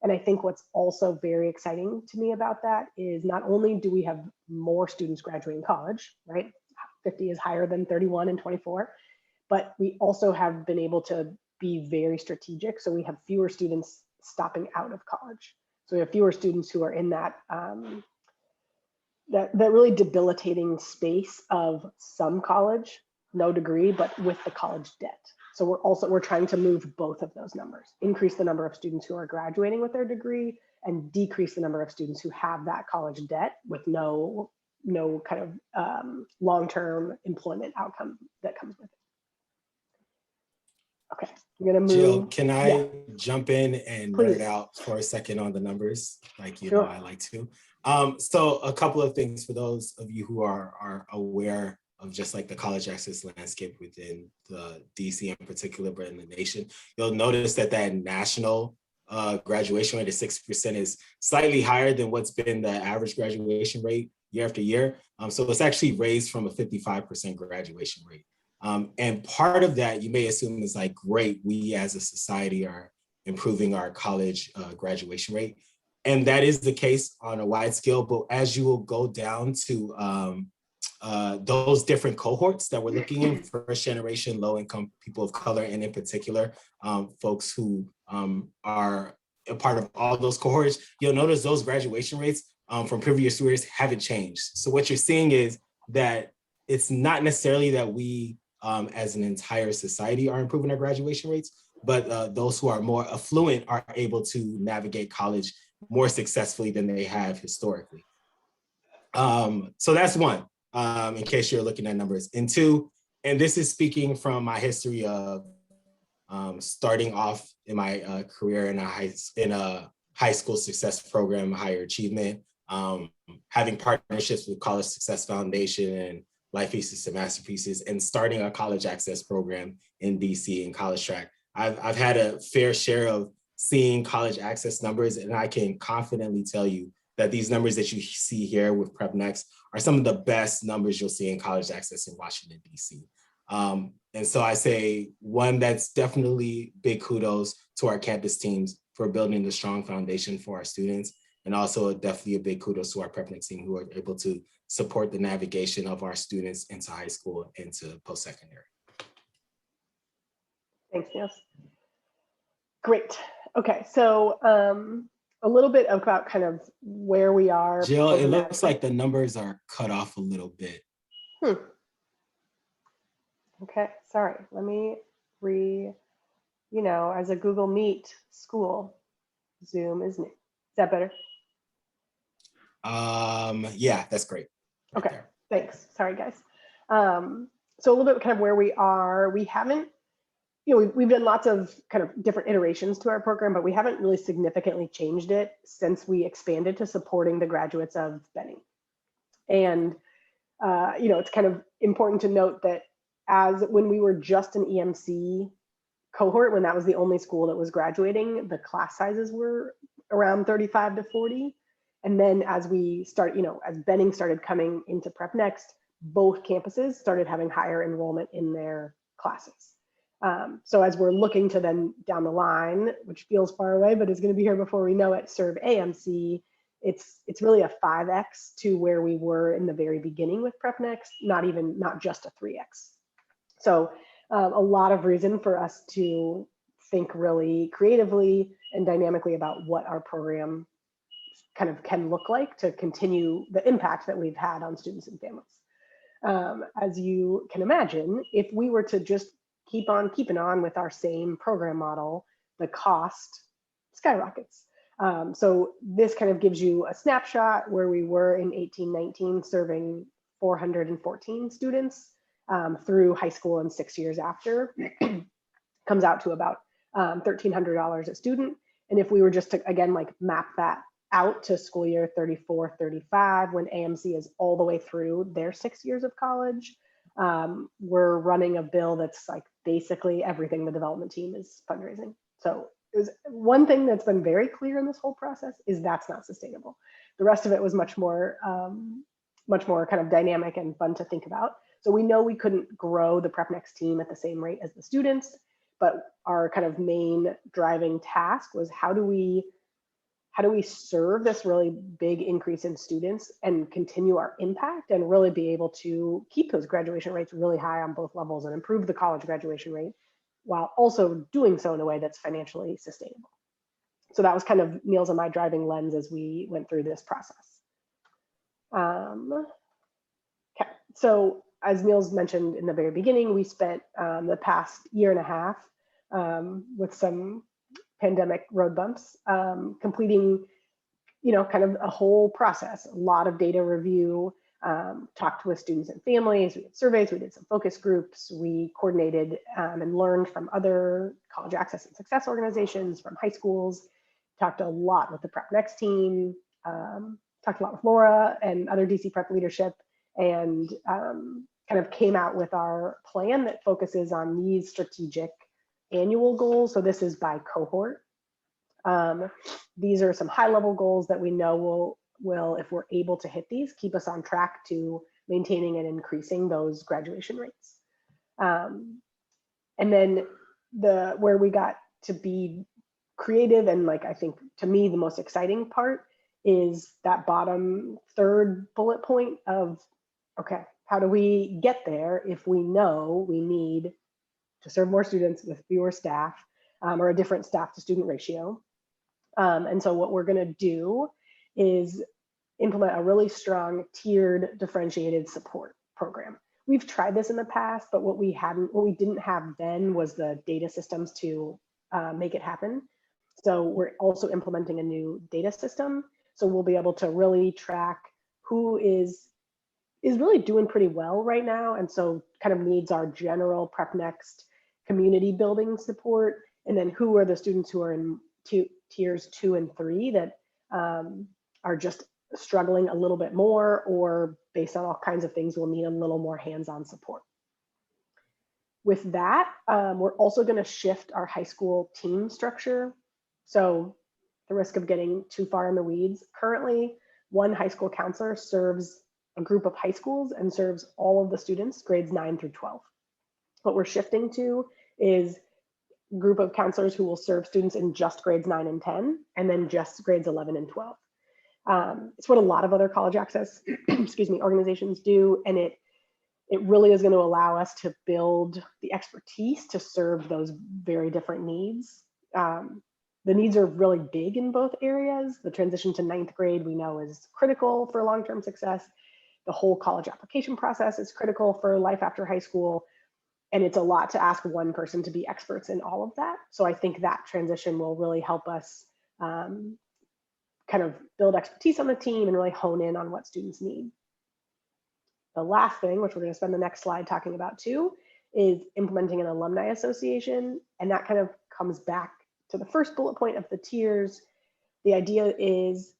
And I think what's also very exciting to me about that is not only do we have more students graduating college, right? 50 is higher than 31 and 24, but we also have been able to be very strategic. So we have fewer students stopping out of college. So we have fewer students who are in that really debilitating space of some college, no degree, but with the college debt. So we're trying to move both of those numbers, increase the number of students who are graduating with their degree and decrease the number of students who have that college debt with no kind of long-term employment outcome that comes with it. Okay, I'm gonna move. Jill, can I Yeah. jump in and Please. nerd out for a second on the numbers? Like, you Sure. know, I like to. So a couple of things for those of you who are aware of just like the college access landscape within the DC in particular, but in the nation, you'll notice that national graduation rate of 6% is slightly higher than what's been the average graduation rate year after year. So it's actually raised from a 55% graduation rate. And part of that, you may assume, is like, great, we as a society are improving our college graduation rate. And that is the case on a wide scale. But as you will go down to those different cohorts that we're looking in, first generation, low income people of color, and in particular, folks who are a part of all those cohorts, you'll notice those graduation rates from previous years haven't changed. So what you're seeing is that it's not necessarily that we as an entire society are improving our graduation rates, but those who are more affluent are able to navigate college more successfully than they have historically. So that's one, in case you're looking at numbers. And two, and this is speaking from my history of starting off in my career in a high school success program, higher achievement, having partnerships with College Success Foundation and Life Pieces to Masterpieces, and starting a college access program in DC and College Track. I've had a fair share of seeing college access numbers, and I can confidently tell you that these numbers that you see here with Prep Next are some of the best numbers you'll see in college access in Washington, DC. And so I say, one, that's definitely big kudos to our campus teams for building the strong foundation for our students. And also definitely a big kudos to our Prep Next team who are able to support the navigation of our students into high school, into post-secondary. Thanks, Niels. Great. Okay, so a little bit about kind of where we are. Jill, it looks like the numbers are cut off a little bit. Okay, sorry. Let me as a Google Meet school, Zoom is new. Is that better? Yeah, that's great. Right Okay, there. thanks. Sorry, guys. So a little bit kind of where we are. We haven't, we've done lots of kind of different iterations to our program, but we haven't really significantly changed it since we expanded to supporting the graduates of Benning. And, it's kind of important to note that when we were just an EMC cohort, when that was the only school that was graduating, the class sizes were around 35 to 40. And then as we start, as Benning started coming into Prep Next, both campuses started having higher enrollment in their classes. So as we're looking to then down the line, which feels far away, but is going to be here before we know it, serve AMC, it's really a 5x to where we were in the very beginning with Prep Next, not just a 3x. So a lot of reason for us to think really creatively and dynamically about what our program kind of can look like to continue the impact that we've had on students and families. As you can imagine, if we were to just keep on keeping on with our same program model, the cost skyrockets. So this kind of gives you a snapshot where we were in 18-19 serving 414 students through high school and 6 years after. Comes out to about $1,300 a student. And if we were just to, again, like map that out to school year 34-35, when AMC is all the way through their 6 years of college, we're running a bill that's like basically everything the development team is fundraising. So it was one thing that's been very clear in this whole process is that's not sustainable. The rest of it was much more kind of dynamic and fun to think about. So we know we couldn't grow the Prep Next team at the same rate as the students, but our kind of main driving task was how do we serve this really big increase in students and continue our impact and really be able to keep those graduation rates really high on both levels and improve the college graduation rate while also doing so in a way that's financially sustainable. So that was kind of Niels and my driving lens as we went through this process. Okay, so as Niels mentioned in the very beginning, we spent the past year and a half with some pandemic road bumps, completing, kind of a whole process, a lot of data review, talked with students and families, we did surveys, we did some focus groups, we coordinated and learned from other college access and success organizations, from high schools, talked a lot with the Prep Next team, talked a lot with Laura and other DC Prep leadership, and kind of came out with our plan that focuses on these strategic annual goals. So this is by cohort. These are some high level goals that we know will, if we're able to hit these, keep us on track to maintaining and increasing those graduation rates. And then where we got to be creative and, like, I think to me the most exciting part is that bottom third bullet point of, okay, how do we get there if we know we need to serve more students with fewer staff, or a different staff to student ratio. And so what we're going to do is implement a really strong tiered differentiated support program. We've tried this in the past, but what we didn't have then was the data systems to make it happen. So we're also implementing a new data system. So we'll be able to really track who is really doing pretty well right now. And so kind of needs our general Prep Next community building support. And then who are the students who are in tiers 2 and 3 that are just struggling a little bit more, or based on all kinds of things, will need a little more hands-on support. With that, we're also going to shift our high school team structure. So the risk of getting too far in the weeds, currently one high school counselor serves a group of high schools and serves all of the students grades 9 through 12. What we're shifting to is a group of counselors who will serve students in just grades 9 and 10, and then just grades 11 and 12. It's what a lot of other college access organizations do, and it really is going to allow us to build the expertise to serve those very different needs. The needs are really big in both areas. The transition to 9th grade we know is critical for long-term success. The whole college application process is critical for life after high school. And it's a lot to ask one person to be experts in all of that. So I think that transition will really help us kind of build expertise on the team and really hone in on what students need. The last thing, which we're going to spend the next slide talking about too, is implementing an alumni association. And that kind of comes back to the first bullet point of the tiers. The idea is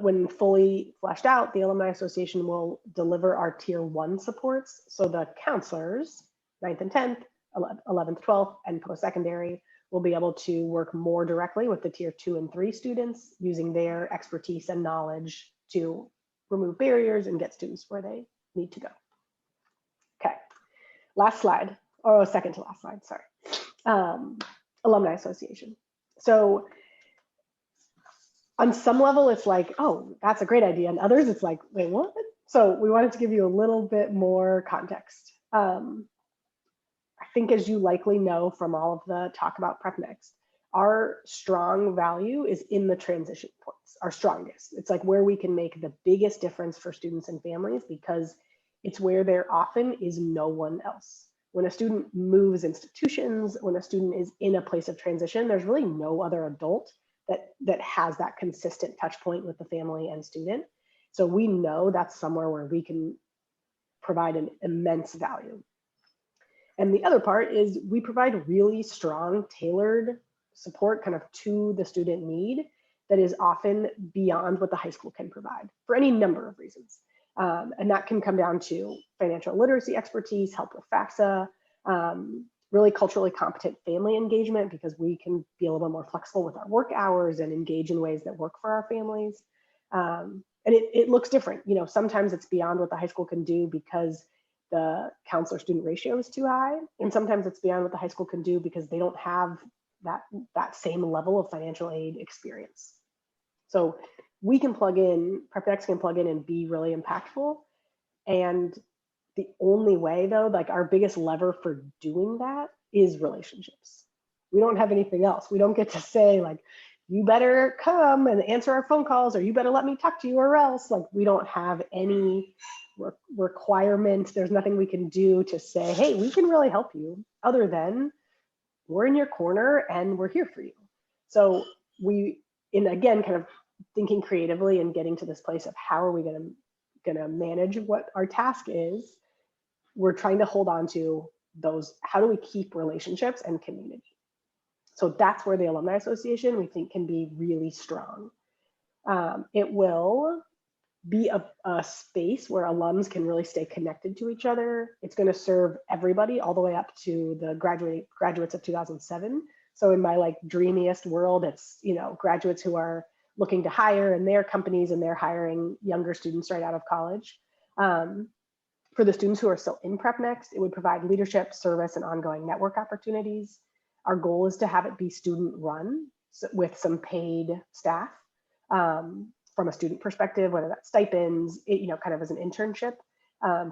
when fully fleshed out, the Alumni Association will deliver our tier 1 supports. So the counselors, 9th and 10th, 11th, 12th, and post-secondary will be able to work more directly with the tier 2 and 3 students, using their expertise and knowledge to remove barriers and get students where they need to go. Okay, last slide, or second to last slide, sorry. Alumni Association. So on some level, it's like, oh, that's a great idea. And others, it's like, wait, what? So we wanted to give you a little bit more context. I think, as you likely know from all of the talk about Prep Next, our strong value is in the transition points, our strongest. It's like where we can make the biggest difference for students and families, because it's where there often is no one else. When a student moves institutions, when a student is in a place of transition, there's really no other adult that has that consistent touch point with the family and student. So we know that's somewhere where we can provide an immense value. And the other part is we provide really strong, tailored support kind of to the student need that is often beyond what the high school can provide for any number of reasons. And that can come down to financial literacy expertise, help with FAFSA, really culturally competent family engagement, because we can be a little bit more flexible with our work hours and engage in ways that work for our families. And it looks different. You know, sometimes it's beyond what the high school can do because the counselor student ratio is too high. And sometimes it's beyond what the high school can do because they don't have that same level of financial aid experience. So we can plug in, Prep Next can plug in and be really impactful. And the only way, though, like our biggest lever for doing that is relationships. We don't have anything else. We don't get to say, like, you better come and answer our phone calls, or you better let me talk to you, or else. Like, we don't have any requirement. There's nothing we can do to say, hey, we can really help you, other than we're in your corner and we're here for you. So again, kind of thinking creatively and getting to this place of how are we going to manage what our task is. We're trying to hold on to those. How do we keep relationships and community? So that's where the Alumni Association, we think, can be really strong. It will be a space where alums can really stay connected to each other. It's going to serve everybody all the way up to the graduates of 2007. So in my like dreamiest world, it's, you know, graduates who are looking to hire in their companies and they're hiring younger students right out of college. For the students who are still in Prep Next, it would provide leadership, service, and ongoing network opportunities. Our goal is to have it be student run with some paid staff. From a student perspective, whether that's stipends, you know, kind of as an internship,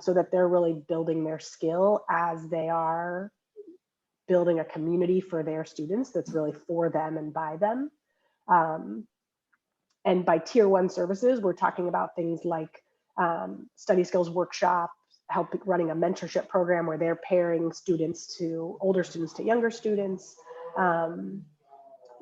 so that they're really building their skill as they are building a community for their students that's really for them and by them. And by tier 1 services, we're talking about things like study skills workshops, running a mentorship program where they're pairing older students to younger students.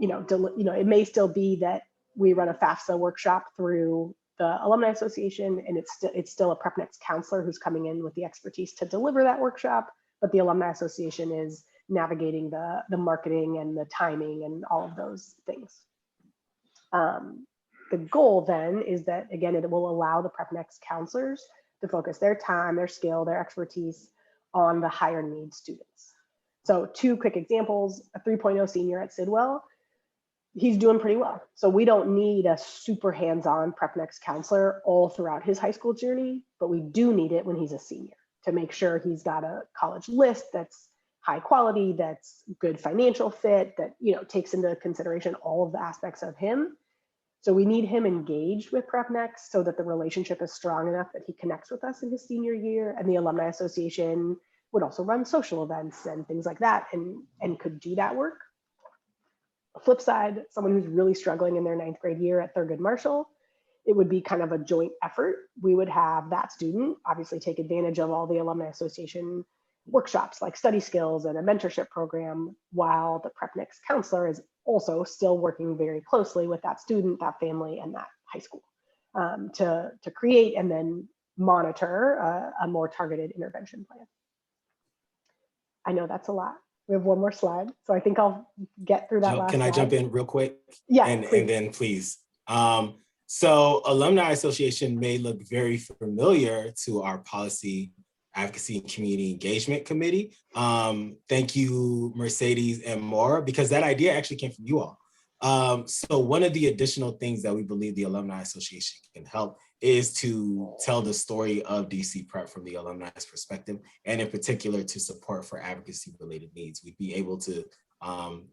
It may still be that we run a FAFSA workshop through the Alumni Association, and it's still a Prep Next counselor who's coming in with the expertise to deliver that workshop, but the Alumni Association is navigating the marketing and the timing and all of those things. The goal then is that, again, it will allow the Prep Next counselors to focus their time, their skill, their expertise on the higher need students. So 2 quick examples: a 3.0 senior at Sidwell, he's doing pretty well. So we don't need a super hands-on Prep Next counselor all throughout his high school journey, but we do need it when he's a senior to make sure he's got a college list that's high quality, that's good financial fit, that, you know, takes into consideration all of the aspects of him. So we need him engaged with Prep Next so that the relationship is strong enough that he connects with us in his senior year. And the Alumni Association would also run social events and things like that, and could do that work. Flip side, someone who's really struggling in their 9th grade year at Thurgood Marshall, it would be kind of a joint effort. We would have that student obviously take advantage of all the Alumni Association workshops like study skills and a mentorship program, while the Prep Next counselor is also still working very closely with that student, that family, and that high school to create and then monitor a more targeted intervention plan. I know that's a lot. We have one more slide, so I think I'll get through that Jill, last can I slide. jump in real quick? Yeah, and then please. So Alumni Association may look very familiar to our Policy, Advocacy, and Community Engagement Committee. Thank you, Mercedes and Maura, because that idea actually came from you all. So one of the additional things that we believe the Alumni Association can help is to tell the story of DC Prep from the alumni's perspective, and in particular to support for advocacy related needs. We'd be able to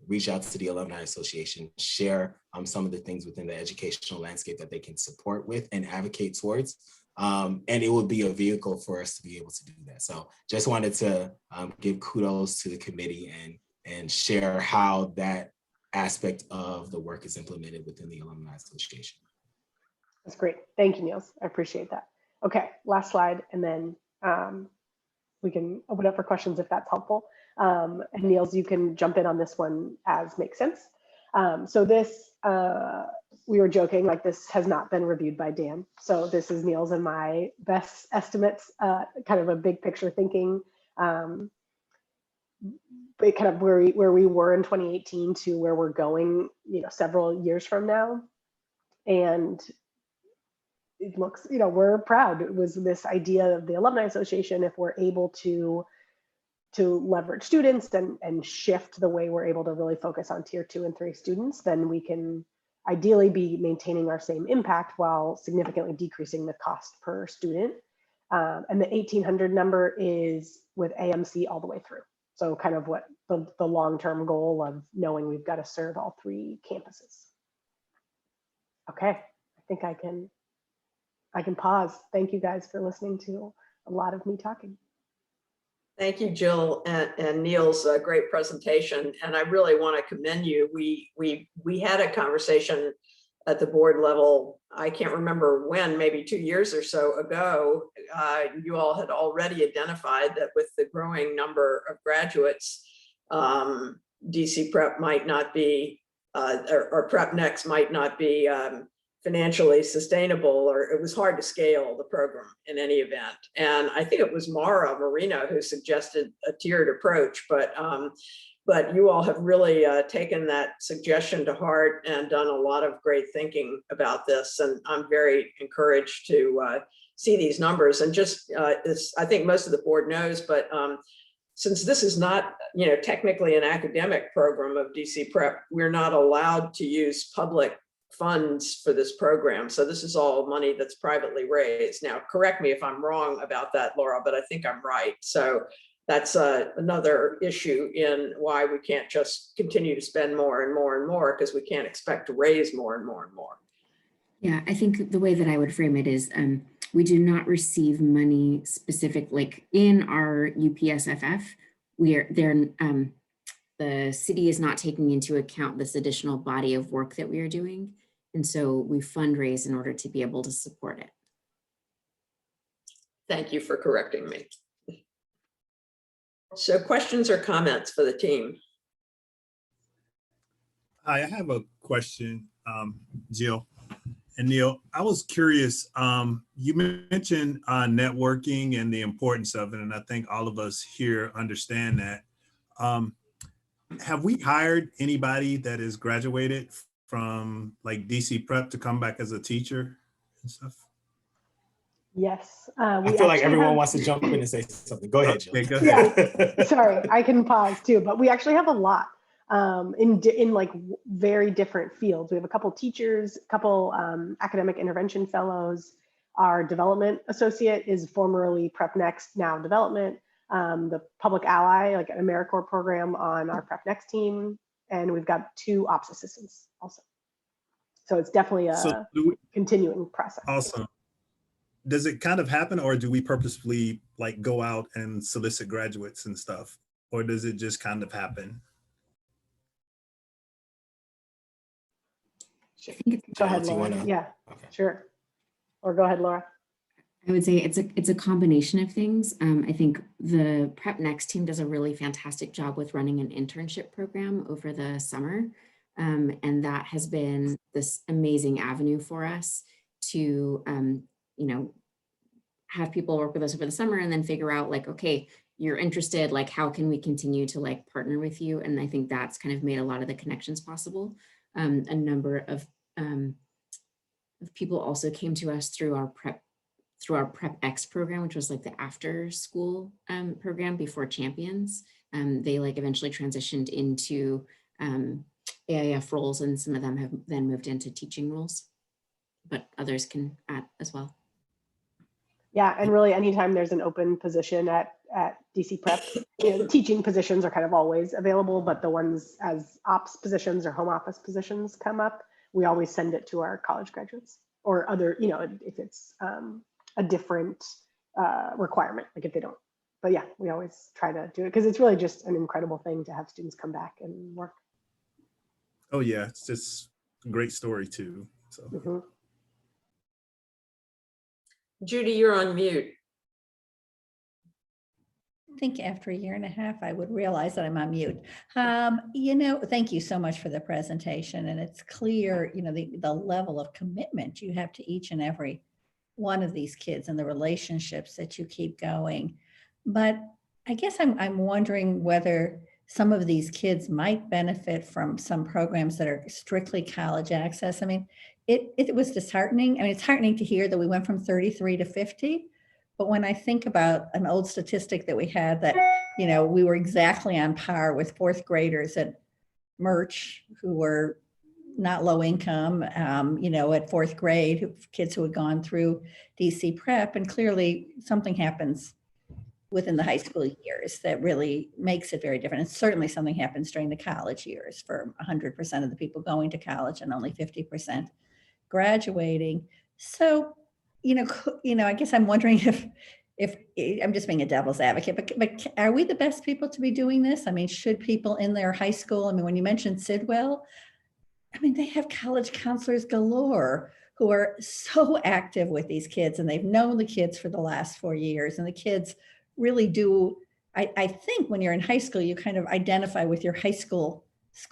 reach out to the Alumni Association, share some of the things within the educational landscape that they can support with and advocate towards. And it would be a vehicle for us to be able to do that. So just wanted to give kudos to the committee and share how that aspect of the work is implemented within the Alumni Association. That's great. Thank you, Niels. I appreciate that. Okay, last slide, and then we can open up for questions if that's helpful. And Niels, you can jump in on this one as makes sense. So this, we were joking, like this has not been reviewed by Dan. So this is Niels and my best estimates, kind of a big picture thinking, but kind of where we were in 2018 to where we're going, you know, several years from now. And it looks, you know, we're proud. It was this idea of the Alumni Association, if we're able to leverage students and shift the way we're able to really focus on tier 2 and 3 students, then we can ideally be maintaining our same impact while significantly decreasing the cost per student. And the 1,800 number is with AMC all the way through. So kind of what the long-term goal of knowing we've got to serve all 3 campuses. Okay, I think I can pause. Thank you guys for listening to a lot of me talking. Thank you, Jill and Niels, a great presentation. And I really want to commend you. We had a conversation at the board level, I can't remember when, maybe 2 years or so ago, you all had already identified that with the growing number of graduates, DC Prep might not be, or Prep Next might not be financially sustainable, or it was hard to scale the program in any event. And I think it was Mara Marino who suggested a tiered approach, but you all have really taken that suggestion to heart and done a lot of great thinking about this. And I'm very encouraged to see these numbers. And just, I think most of the board knows, but since this is not, technically an academic program of DC Prep, we're not allowed to use public funds for this program. So this is all money that's privately raised. Now, correct me if I'm wrong about that, Laura, but I think I'm right. So that's another issue in why we can't just continue to spend more and more and more, because we can't expect to raise more and more and more. Yeah, I think the way that I would frame it is we do not receive money specific, like in our UPSFF, the city is not taking into account this additional body of work that we are doing. And so we fundraise in order to be able to support it. Thank you for correcting me. So questions or comments for the team? Hi, I have a question, Jill and Neil. I was curious, you mentioned networking and the importance of it, and I think all of us here understand that. Have we hired anybody that has graduated from like DC Prep to come back as a teacher and stuff? Yes. I feel like everyone wants to jump in and say something. Go ahead, Jill. Okay, go ahead. Yeah, sorry, I can pause too, but we actually have a lot in like very different fields. We have a couple teachers, a couple academic intervention fellows. Our development associate is formerly Prep Next, now development. The public ally, like an AmeriCorps program on our Prep Next team. And we've got 2 ops assistants also. So it's definitely a continuing process. Awesome. Does it kind of happen, or do we purposefully like go out and solicit graduates and stuff? Or does it just kind of happen? Go ahead, Laura. Yeah, okay. Sure. Or go ahead, Laura. I would say it's a combination of things. I think the Prep Next team does a really fantastic job with running an internship program over the summer. And that has been this amazing avenue for us to, have people work with us over the summer and then figure out like, okay, you're interested, like, how can we continue to like partner with you? And I think that's kind of made a lot of the connections possible. A number of people also came to us through our Prep X program, which was like the after school program before Champions. They like eventually transitioned into AIF roles, and some of them have then moved into teaching roles, but others can add as well. Yeah, and really anytime there's an open position at DC Prep, teaching positions are kind of always available, but the ones as ops positions or home office positions come up, we always send it to our college graduates or other, if it's a different requirement, like if they don't. But yeah, we always try to do it because it's really just an incredible thing to have students come back and work. Oh yeah, it's just a great story too. So. Mm-hmm. Judy, you're on mute. I think after 1.5 years, I would realize that I'm on mute. Thank you so much for the presentation. And it's clear, the level of commitment you have to each and every one of these kids and the relationships that you keep going. But I guess I'm wondering whether some of these kids might benefit from some programs that are strictly college access. I mean, it was disheartening. I mean, it's heartening to hear that we went from 33 to 50. But when I think about an old statistic that we had that, we were exactly on par with 4th graders at Murch who were not low income, at 4th grade, kids who had gone through DC Prep, and clearly something happens within the high school years that really makes it very different. And certainly something happens during the college years for 100% of the people going to college and only 50% graduating. So, I guess I'm wondering if I'm just being a devil's advocate, but are we the best people to be doing this? I mean, should people in their high school, when you mentioned Sidwell, I mean, they have college counselors galore who are so active with these kids, and they've known the kids for the last 4 years. And the kids really do. I think when you're in high school, you kind of identify with your high school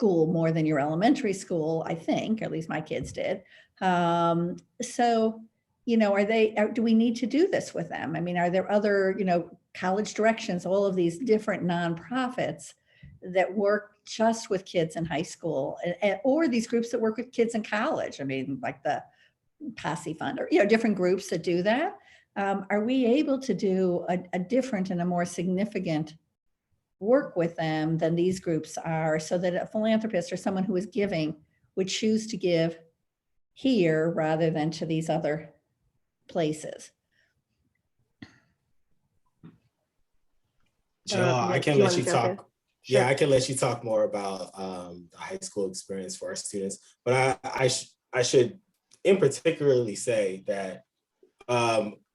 more than your elementary school, I think, or at least my kids did. So, do we need to do this with them? I mean, are there other, College Directions, all of these different nonprofits that work just with kids in high school, or these groups that work with kids in college? I mean, like the Posse Fund, or different groups that do that. Are we able to do a different and a more significant work with them than these groups are, so that a philanthropist or someone who is giving would choose to give here rather than to these other places? Jill, I can let you talk. Yeah, I can let you talk more about the high school experience for our students. But I should in particularly say that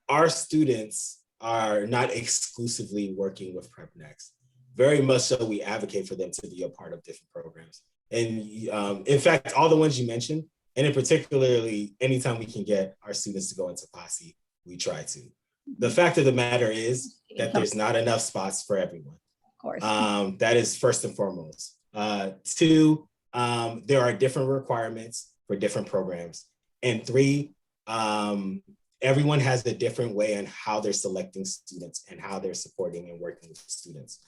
our students are not exclusively working with Prep Next. Very much so, we advocate for them to be a part of different programs. And in fact, all the ones you mentioned, and in particularly, anytime we can get our students to go into Posse, we try to. The fact of the matter is that there's not enough spots for everyone. Of course. That is first and foremost. Two, there are different requirements for different programs. And three, everyone has a different way on how they're selecting students and how they're supporting and working with students.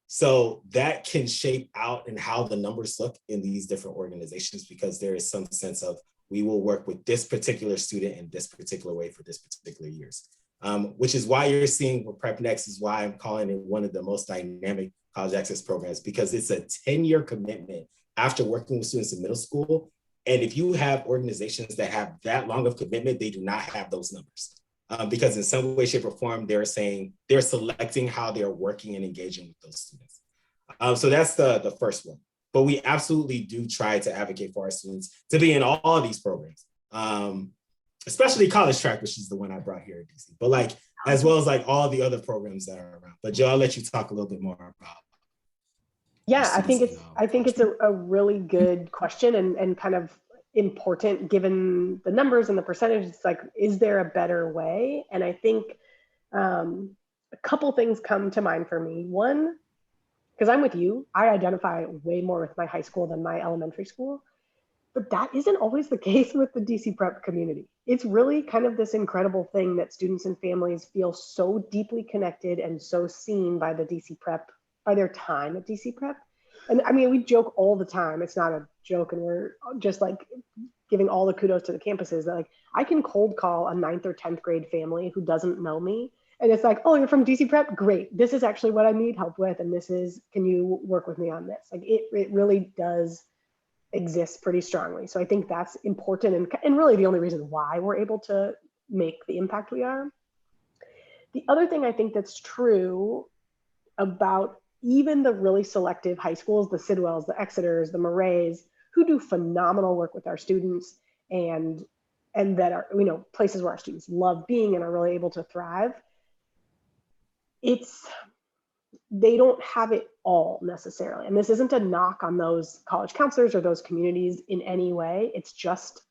So that can shape out in how the numbers look in these different organizations, because there is some sense of, we will work with this particular student in this particular way for this particular years. Which is why you're seeing with Prep Next, is why I'm calling it one of the most dynamic college access programs, because it's a 10-year commitment after working with students in middle school. And if you have organizations that have that long of commitment, they do not have those numbers. Because in some way, shape, or form, they're saying they're selecting how they're working and engaging with those students. So that's the first one. But we absolutely do try to advocate for our students to be in all of these programs, especially College Track, which is the one I brought here at DC, but as well as all the other programs that are around. But Joe, I'll let you talk a little bit more about. Yeah, I think it's a really good question and kind of important given the numbers and the percentages. It's like, is there a better way? And I think a couple things come to mind for me. One, because I'm with you, I identify way more with my high school than my elementary school, but that isn't always the case with the DC Prep community. It's really kind of this incredible thing that students and families feel so deeply connected and so seen by the DC Prep, by their time at DC Prep. And I mean, we joke all the time. It's not a joke, and we're just giving all the kudos to the campuses that I can cold call a 9th or 10th grade family who doesn't know me. And it's like, oh, you're from DC Prep? Great. This is actually what I need help with. And can you work with me on this? It really does exist pretty strongly. So I think that's important and really the only reason why we're able to make the impact we are. The other thing I think that's true about even the really selective high schools, the Sidwells, the Exeters, the Murrays, who do phenomenal work with our students and that are, places where our students love being and are really able to thrive. They don't have it all necessarily. And this isn't a knock on those college counselors or those communities in any way. It's just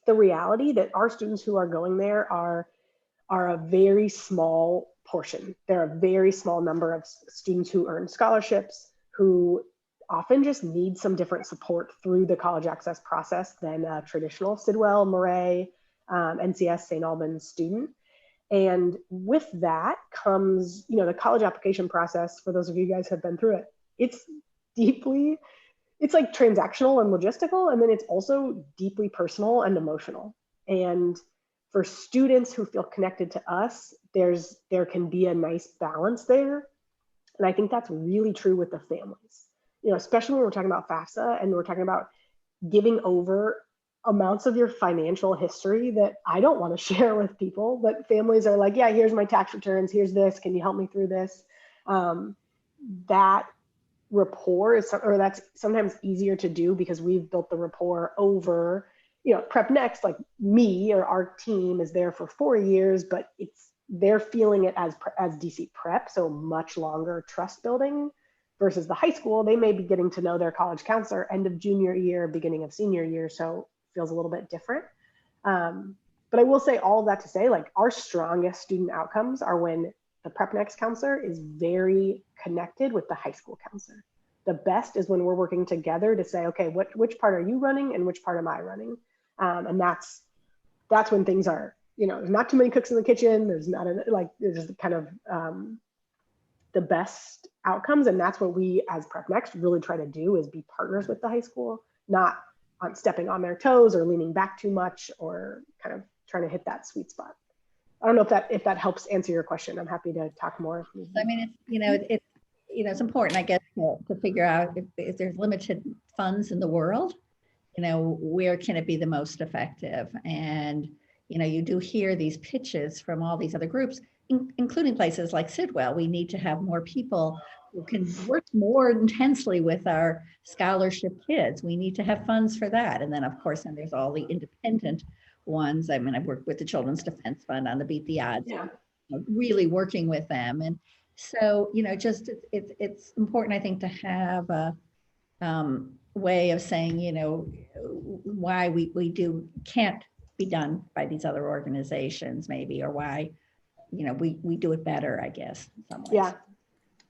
the reality that our students who are going there are a very small portion. There are a very small number of students who earn scholarships, who often just need some different support through the college access process than a traditional Sidwell, Murray, NCS, St. Albans student. And with that comes, the college application process, for those of you guys who have been through it, it's transactional and logistical, and then it's also deeply personal and emotional. And for students who feel connected to us, there can be a nice balance there. And I think that's really true with the families, especially when we're talking about FAFSA and we're talking about giving over amounts of your financial history that I don't want to share with people, but families are like, yeah, here's my tax returns, here's this, can you help me through this? That rapport that's sometimes easier to do because we've built the rapport over, Prep Next, like me or our team is there for 4 years, but they're feeling it as DC Prep, so much longer trust building versus the high school, they may be getting to know their college counselor end of junior year, beginning of senior year. So it feels a little bit different. But I will say all of that to say, like, our strongest student outcomes are when the Prep Next counselor is very connected with the high school counselor. The best is when we're working together to say, okay, which part are you running and which part am I running? And that's when things are, there's not too many cooks in the kitchen. There's not there's kind of the best outcomes. And that's what we as Prep Next really try to do, is be partners with the high school, not on stepping on their toes or leaning back too much, or kind of trying to hit that sweet spot. I don't know if that helps answer your question. I'm happy to talk more. I mean, it's important, I guess, to figure out if there's limited funds in the world, where can it be the most effective? And, you do hear these pitches from all these other groups, including places like Sidwell. We need to have more people who can work more intensely with our scholarship kids. We need to have funds for that. And then, of course, then there's all the independent ones. I mean, I've worked with the Children's Defense Fund on the Beat the Odds, really working with them. And so, it's important, I think, to have a way of saying, why we can't be done by these other organizations, maybe, or why, we do it better, I guess, in some ways. Yeah.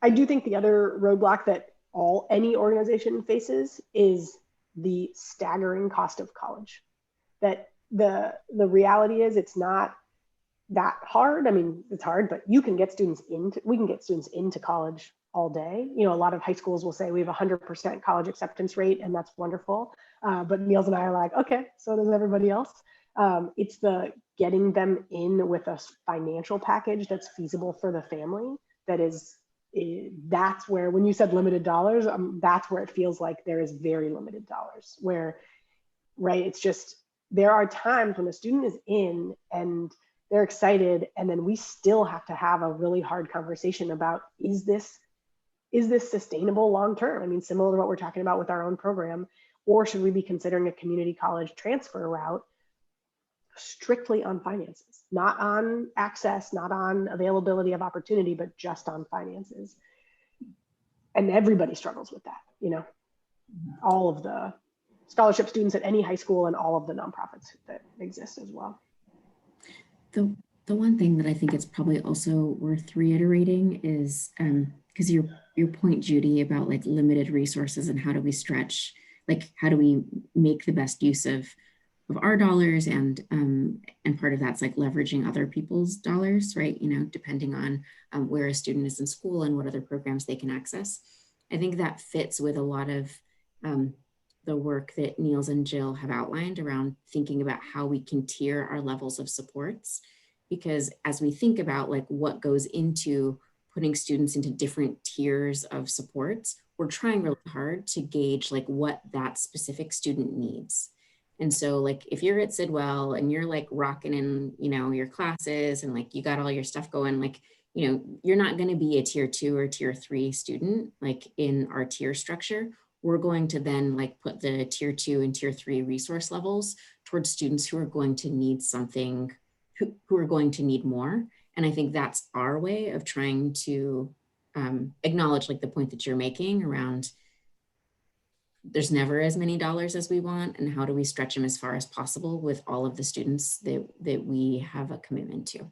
I do think the other roadblock that any organization faces is the staggering cost of college. That the reality is, it's not that hard. I mean, it's hard, but we can get students into college all day. A lot of high schools will say we have 100% college acceptance rate, and that's wonderful. But Niels and I are like, okay, so does everybody else. It's the getting them in with a financial package that's feasible for the family. That's where, when you said limited dollars, that's where it feels like there is very limited dollars, where, right, it's just, there are times when a student is in and they're excited, and then we still have to have a really hard conversation about, is this sustainable long-term? I mean, similar to what we're talking about with our own program, or should we be considering a community college transfer route strictly on finances, not on access, not on availability of opportunity, but just on finances? And everybody struggles with that, all of the scholarship students at any high school and all of the nonprofits that exist as well. The one thing that I think it's probably also worth reiterating is, because your point, Judy, about like limited resources and how do we stretch, like how do we make the best use of our dollars, and part of that's like leveraging other people's dollars, right? Depending on where a student is in school and what other programs they can access. I think that fits with a lot of the work that Niels and Jill have outlined around thinking about how we can tier our levels of supports. Because as we think about like what goes into putting students into different tiers of supports, we're trying really hard to gauge like what that specific student needs. And so like, if you're at Sidwell and you're like rocking in, your classes and like, you got all your stuff going, like, you're not going to be a tier 2 or tier 3 student, like in our tier structure. We're going to then like put the tier 2 and tier 3 resource levels towards students who are going to need something, who are going to need more. And I think that's our way of trying to acknowledge like the point that you're making around, there's never as many dollars as we want, and how do we stretch them as far as possible with all of the students that we have a commitment to.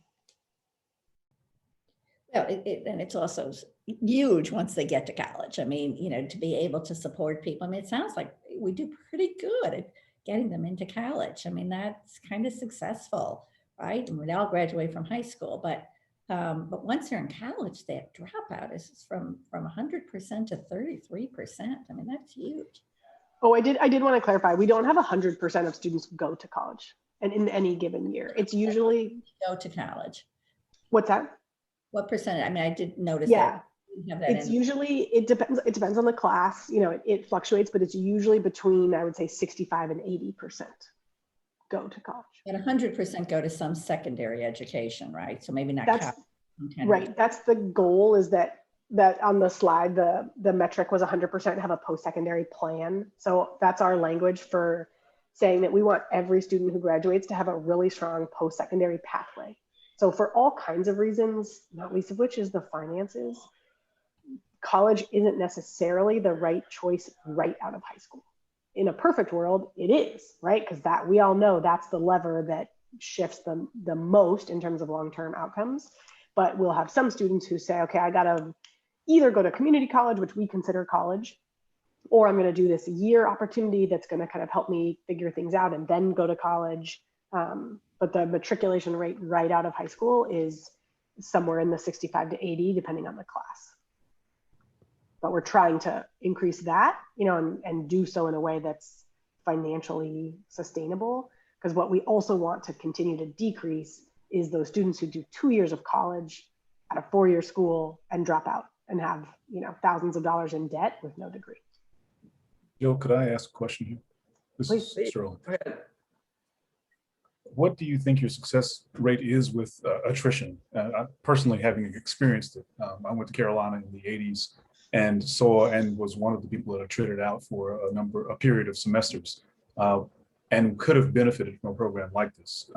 Well, and it's also huge once they get to college. I mean, to be able to support people. I mean, it sounds like we do pretty good at getting them into college. I mean, that's kind of successful, right? And they all graduate from high school, but once they're in college, that dropout is from 100% to 33%. I mean, that's huge. Oh, I did want to clarify. We don't have 100% of students go to college, and in any given year, it's usually go to college. What's that? What percentage? I mean, I did notice. Yeah, that it's usually, it depends on the class. It fluctuates, but it's usually between, I would say, 65 and 80% go to college. And 100% go to some secondary education, right? So maybe not college. Right. That's the goal, is that on the slide, the metric was 100% have a post-secondary plan. So that's our language for saying that we want every student who graduates to have a really strong post-secondary pathway. So for all kinds of reasons, not least of which is the finances, college isn't necessarily the right choice right out of high school. In a perfect world, it is, right? Because that we all know that's the lever that shifts the most in terms of long-term outcomes. But we'll have some students who say, okay, I gotta either go to community college, which we consider college, or I'm gonna do this year opportunity that's gonna kind of help me figure things out and then go to college. But the matriculation rate right out of high school is somewhere in the 65 to 80, depending on the class. But we're trying to increase that, you know, and do so in a way that's financially sustainable. Because what we also want to continue to decrease is those students who do 2 years of college at a 4-year school and drop out and have, you know, thousands of dollars in debt with no degree. Jill, could I ask a question here? This Please, is Sterling. go ahead. What do you think your success rate is with attrition? I personally, having experienced it, I went to Carolina in the 80s and was one of the people that attrited out for a period of semesters, and could have benefited from a program like this,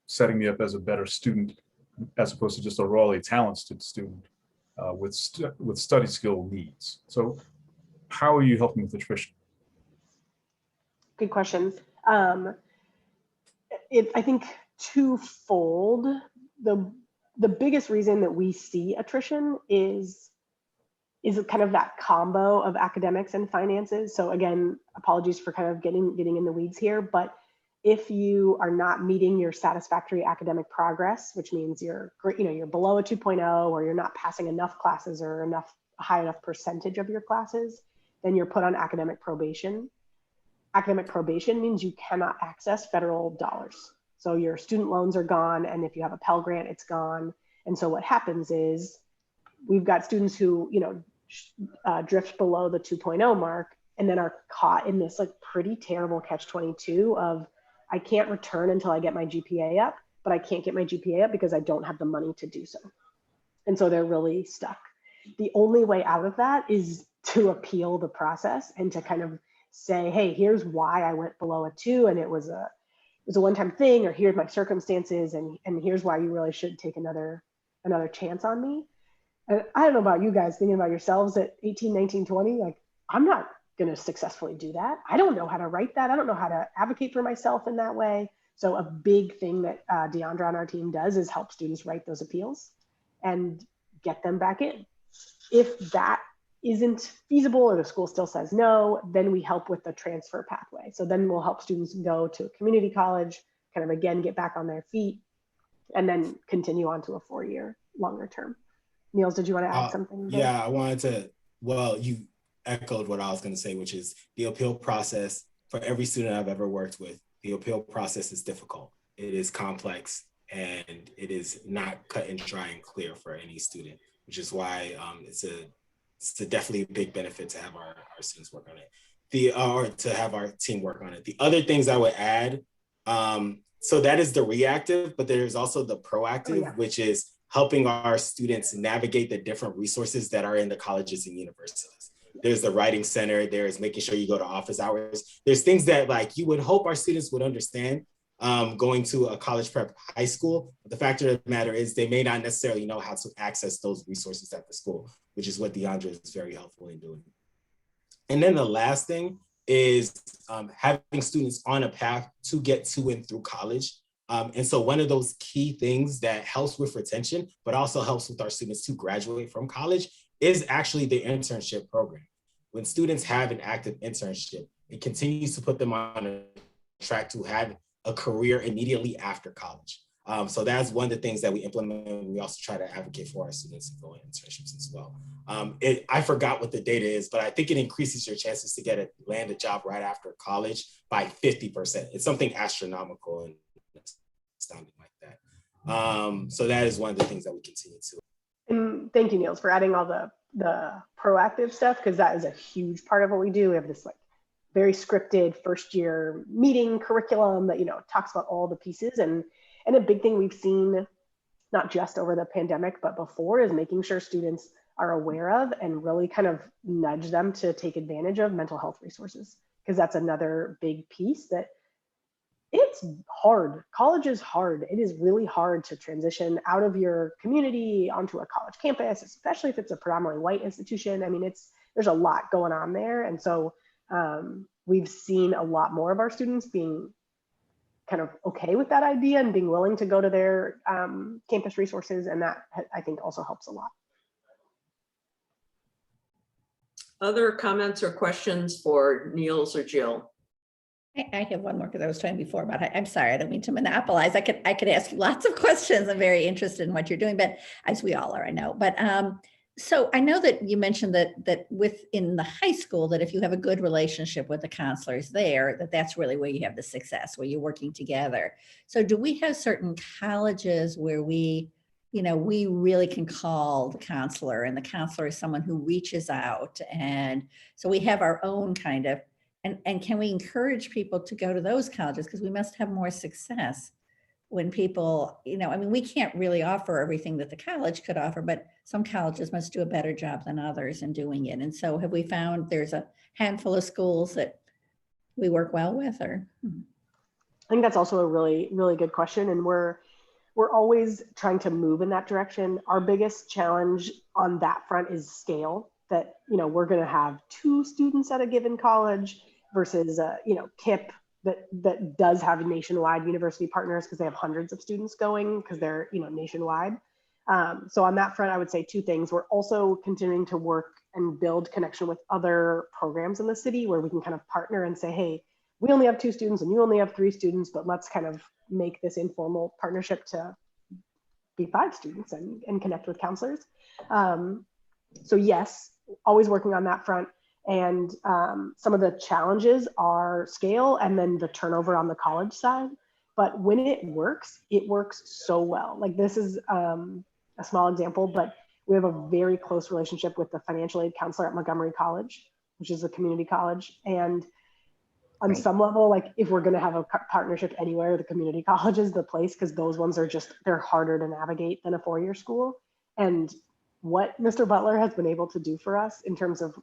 setting me up as a better student, as opposed to just a rawly talented student with study skill needs. So how are you helping with attrition? Good question. I think twofold. The biggest reason that we see attrition is kind of that combo of academics and finances. So again, apologies for kind of getting in the weeds here, but if you are not meeting your satisfactory academic progress, which means you're below a 2.0, or you're not passing enough classes or a high enough percentage of your classes, then you're put on academic probation. Academic probation means you cannot access federal dollars. So your student loans are gone, and if you have a Pell Grant, it's gone. And so what happens is we've got students who, you know, drift below the 2.0 mark and then are caught in this like pretty terrible catch-22 of I can't return until I get my GPA up, but I can't get my GPA up because I don't have the money to do so. And so they're really stuck. The only way out of that is to appeal the process and to kind of say, hey, here's why I went below a 2 and it was a one-time thing, or here's my circumstances, and here's why you really should take another chance on me. And I don't know about you guys thinking about yourselves at 18, 19, 20, like I'm not going to successfully do that. I don't know how to write that. I don't know how to advocate for myself in that way. So a big thing that Deandra on our team does is help students write those appeals and get them back in. If that isn't feasible or the school still says no, then we help with the transfer pathway. So then we'll help students go to a community college, kind of again, get back on their feet, and then continue on to a 4-year longer term. Niels, did you want to add something? Yeah, I wanted to, well, you echoed what I was going to say, which is the appeal process for every student I've ever worked with. The appeal process is difficult. It is complex, and it is not cut and dry and clear for any student, which is why it's definitely a big benefit to have our students work on it, or to have our team work on it. The other things I would add, so that is the reactive, but there's also the proactive, which is helping our students navigate the different resources that are in the colleges and universities. There's the writing center, there's making sure you go to office hours. There's things that like you would hope our students would understand going to a college prep high school. But the fact of the matter is they may not necessarily know how to access those resources at the school, which is what Deandra is very helpful in doing. And then the last thing is having students on a path to get to and through college. And so one of those key things that helps with retention, but also helps with our students to graduate from college is actually the internship program. When students have an active internship, it continues to put them on a track to have a career immediately after college. So that's one of the things that we implement. We also try to advocate for our students to go in internships as well. I forgot what the data is, but I think it increases your chances to land a job right after college by 50%. It's something astronomical and astounding like that. So that is one of the things that we continue to. And thank you, Niels, for adding all the proactive stuff, because that is a huge part of what we do. We have this like very scripted first year meeting curriculum that, you know, talks about all the pieces. And a big thing we've seen, not just over the pandemic, but before, is making sure students are aware of and really kind of nudge them to take advantage of mental health resources. Because that's another big piece that it's hard. College is hard. It is really hard to transition out of your community onto a college campus, especially if it's a predominantly white institution. I mean, there's a lot going on there. And so we've seen a lot more of our students being kind of okay with that idea and being willing to go to their campus resources. And that, I think, also helps a lot. Other comments or questions for Niels or Jill? I have one more because I was trying before, but I'm sorry, I don't mean to monopolize. I could ask you lots of questions. I'm very interested in what you're doing, but as we all are, I know. But so I know that you mentioned that within the high school, that if you have a good relationship with the counselors there, that's really where you have the success, where you're working together. So do we have certain colleges where we really can call the counselor, and the counselor is someone who reaches out, and so we have our own kind of, and can we encourage people to go to those colleges? Because we must have more success when people, I mean, we can't really offer everything that the college could offer, but some colleges must do a better job than others in doing it. And so have we found there's a handful of schools that we work well with, or? I think that's also a really, really good question. And we're always trying to move in that direction. Our biggest challenge on that front is scale, that, we're going to have 2 students at a given college versus, KIPP that does have nationwide university partners because they have hundreds of students going because they're, nationwide. So on that front, I would say 2 things. We're also continuing to work and build connection with other programs in the city where we can kind of partner and say, hey, we only have 2 students and you only have 3 students, but let's kind of make this informal partnership to be 5 students and connect with counselors. So yes, always working on that front. And some of the challenges are scale and then the turnover on the college side. But when it works so well. Like, this is a small example, but we have a very close relationship with the financial aid counselor at Montgomery College, which is a community college. And on some level, like, if we're going to have a partnership anywhere, the community college is the place, because those ones are they're harder to navigate than a 4-year school. And what Mr. Butler has been able to do for us in terms of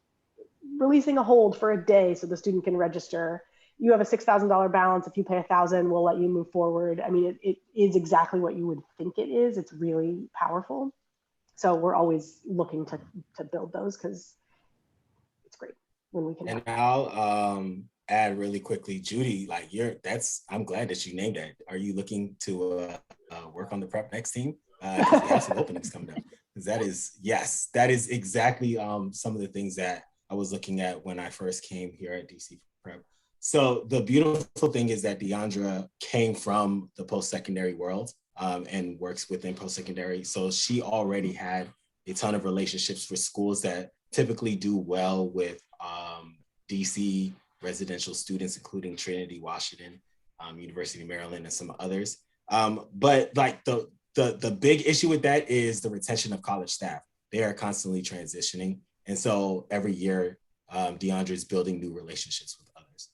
releasing a hold for a day so the student can register. You have a $6,000 balance. If you pay $1,000, we'll let you move forward. I mean, it is exactly what you would think it is. It's really powerful. So we're always looking to build those, because it's great when we can. And I'll add really quickly, Judy, like, I'm glad that you named that. Are you looking to work on the Prep Next team? We have some openings coming up. That is exactly some of the things that I was looking at when I first came here at DC Prep. So the beautiful thing is that Deandra came from the post-secondary world and works within post-secondary. So she already had a ton of relationships with schools that typically do well with DC residential students, including Trinity, Washington, University of Maryland, and some others. But like the big issue with that is the retention of college staff. They are constantly transitioning. And so every year, Deandra is building new relationships with others.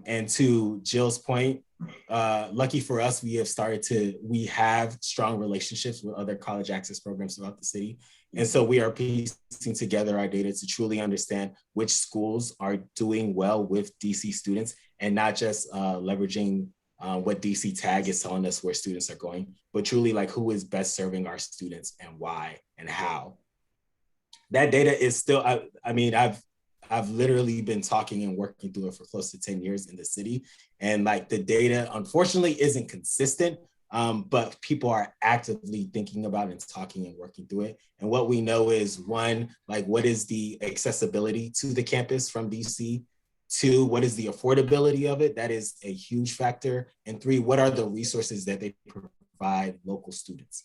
And to Jill's point, lucky for us, we have strong relationships with other college access programs throughout the city. And so we are piecing together our data to truly understand which schools are doing well with DC students, and not just leveraging what DC Tag is telling us where students are going, but truly like who is best serving our students and why and how. That data is still, I mean, I've literally been talking and working through it for close to 10 years in the city. And like, the data, unfortunately, isn't consistent, but people are actively thinking about and talking and working through it. And what we know is, 1, like, what is the accessibility to the campus from DC? 2, what is the affordability of it? That is a huge factor. And 3, what are the resources that they provide local students?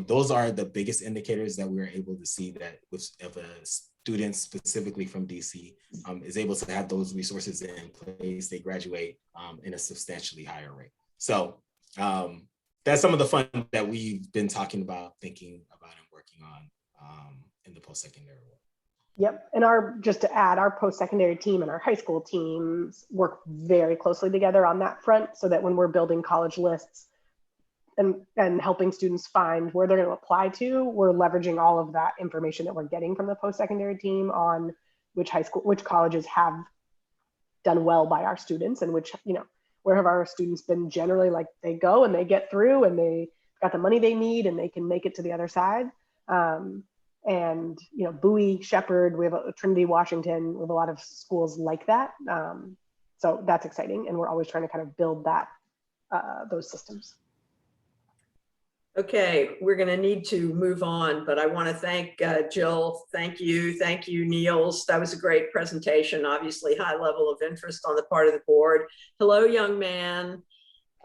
Those are the biggest indicators that we're able to see that if a student specifically from DC is able to have those resources in place, they graduate in a substantially higher rate. So that's some of the fun that we've been talking about, thinking about, and working on in the post-secondary world. Yep. And just to add, our post-secondary team and our high school teams work very closely together on that front, so that when we're building college lists and helping students find where they're going to apply to, we're leveraging all of that information that we're getting from the post-secondary team on which colleges have done well by our students, and which where have our students been generally? Like they go and they get through and they got the money they need and they can make it to the other side. And, you know, Bowie, Shepherd, we have Trinity, Washington, we have a lot of schools like that. So that's exciting. And we're always trying to kind of build that, those systems. Okay, we're going to need to move on, but I want to thank Jill. Thank you, Niels. That was a great presentation. Obviously, high level of interest on the part of the board. Hello, young man.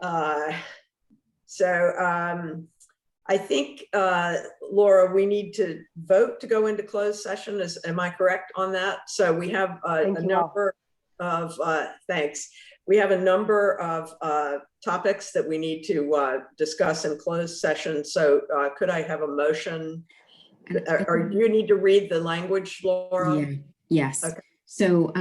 I think, Laura, we need to vote to go into closed session. Am I correct on that? So we have a number of, thanks. We have a number of topics that we need to discuss in closed session. So could I have a motion? Or do you need to read the language, Laura? Yeah. Yes. Okay. So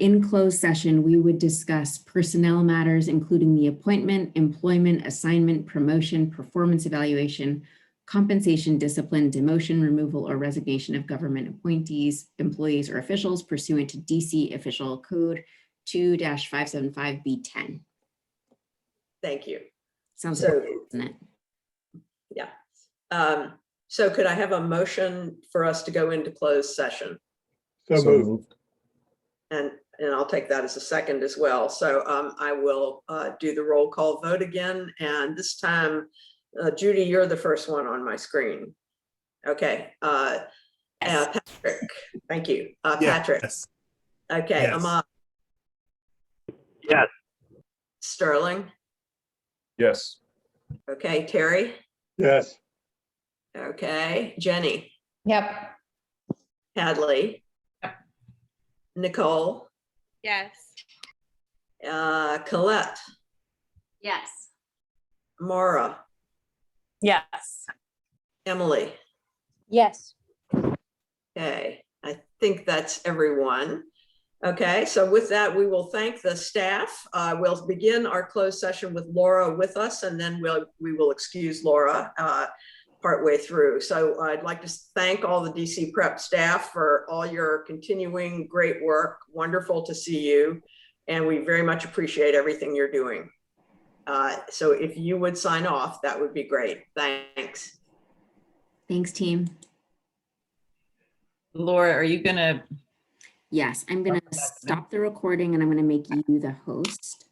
in closed session, we would discuss personnel matters, including the appointment, employment, assignment, promotion, performance evaluation, compensation, discipline, demotion, removal, or resignation of government appointees, employees, or officials pursuant to DC Official Code 2-575B10. Thank you. Sounds So, good, doesn't it? Yeah. So could I have a motion for us to go into closed session? So moved. And I'll take that as a second as well. So I will do the roll call vote again. And this time, Judy, you're the first one on my screen. Okay. Patrick, thank you. Patrick. Yes. Okay, Yes. Ahmad. Yes. Sterling. Yes. Okay, Terry. Yes. Okay, Jenny. Yep. Hadley. Nicole. Yes. Colette. Yes. Mara. Yes. Emily. Yes. Okay, I think that's everyone. Okay, so with that, we will thank the staff. We'll begin our closed session with Laura with us, and then we will excuse Laura partway through. So I'd like to thank all the DC Prep staff for all your continuing great work. Wonderful to see you, and we very much appreciate everything you're doing. So if you would sign off, that would be great. Thanks. Thanks, team. Laura, are you gonna? Yes, I'm going to stop the recording and I'm going to make you the host.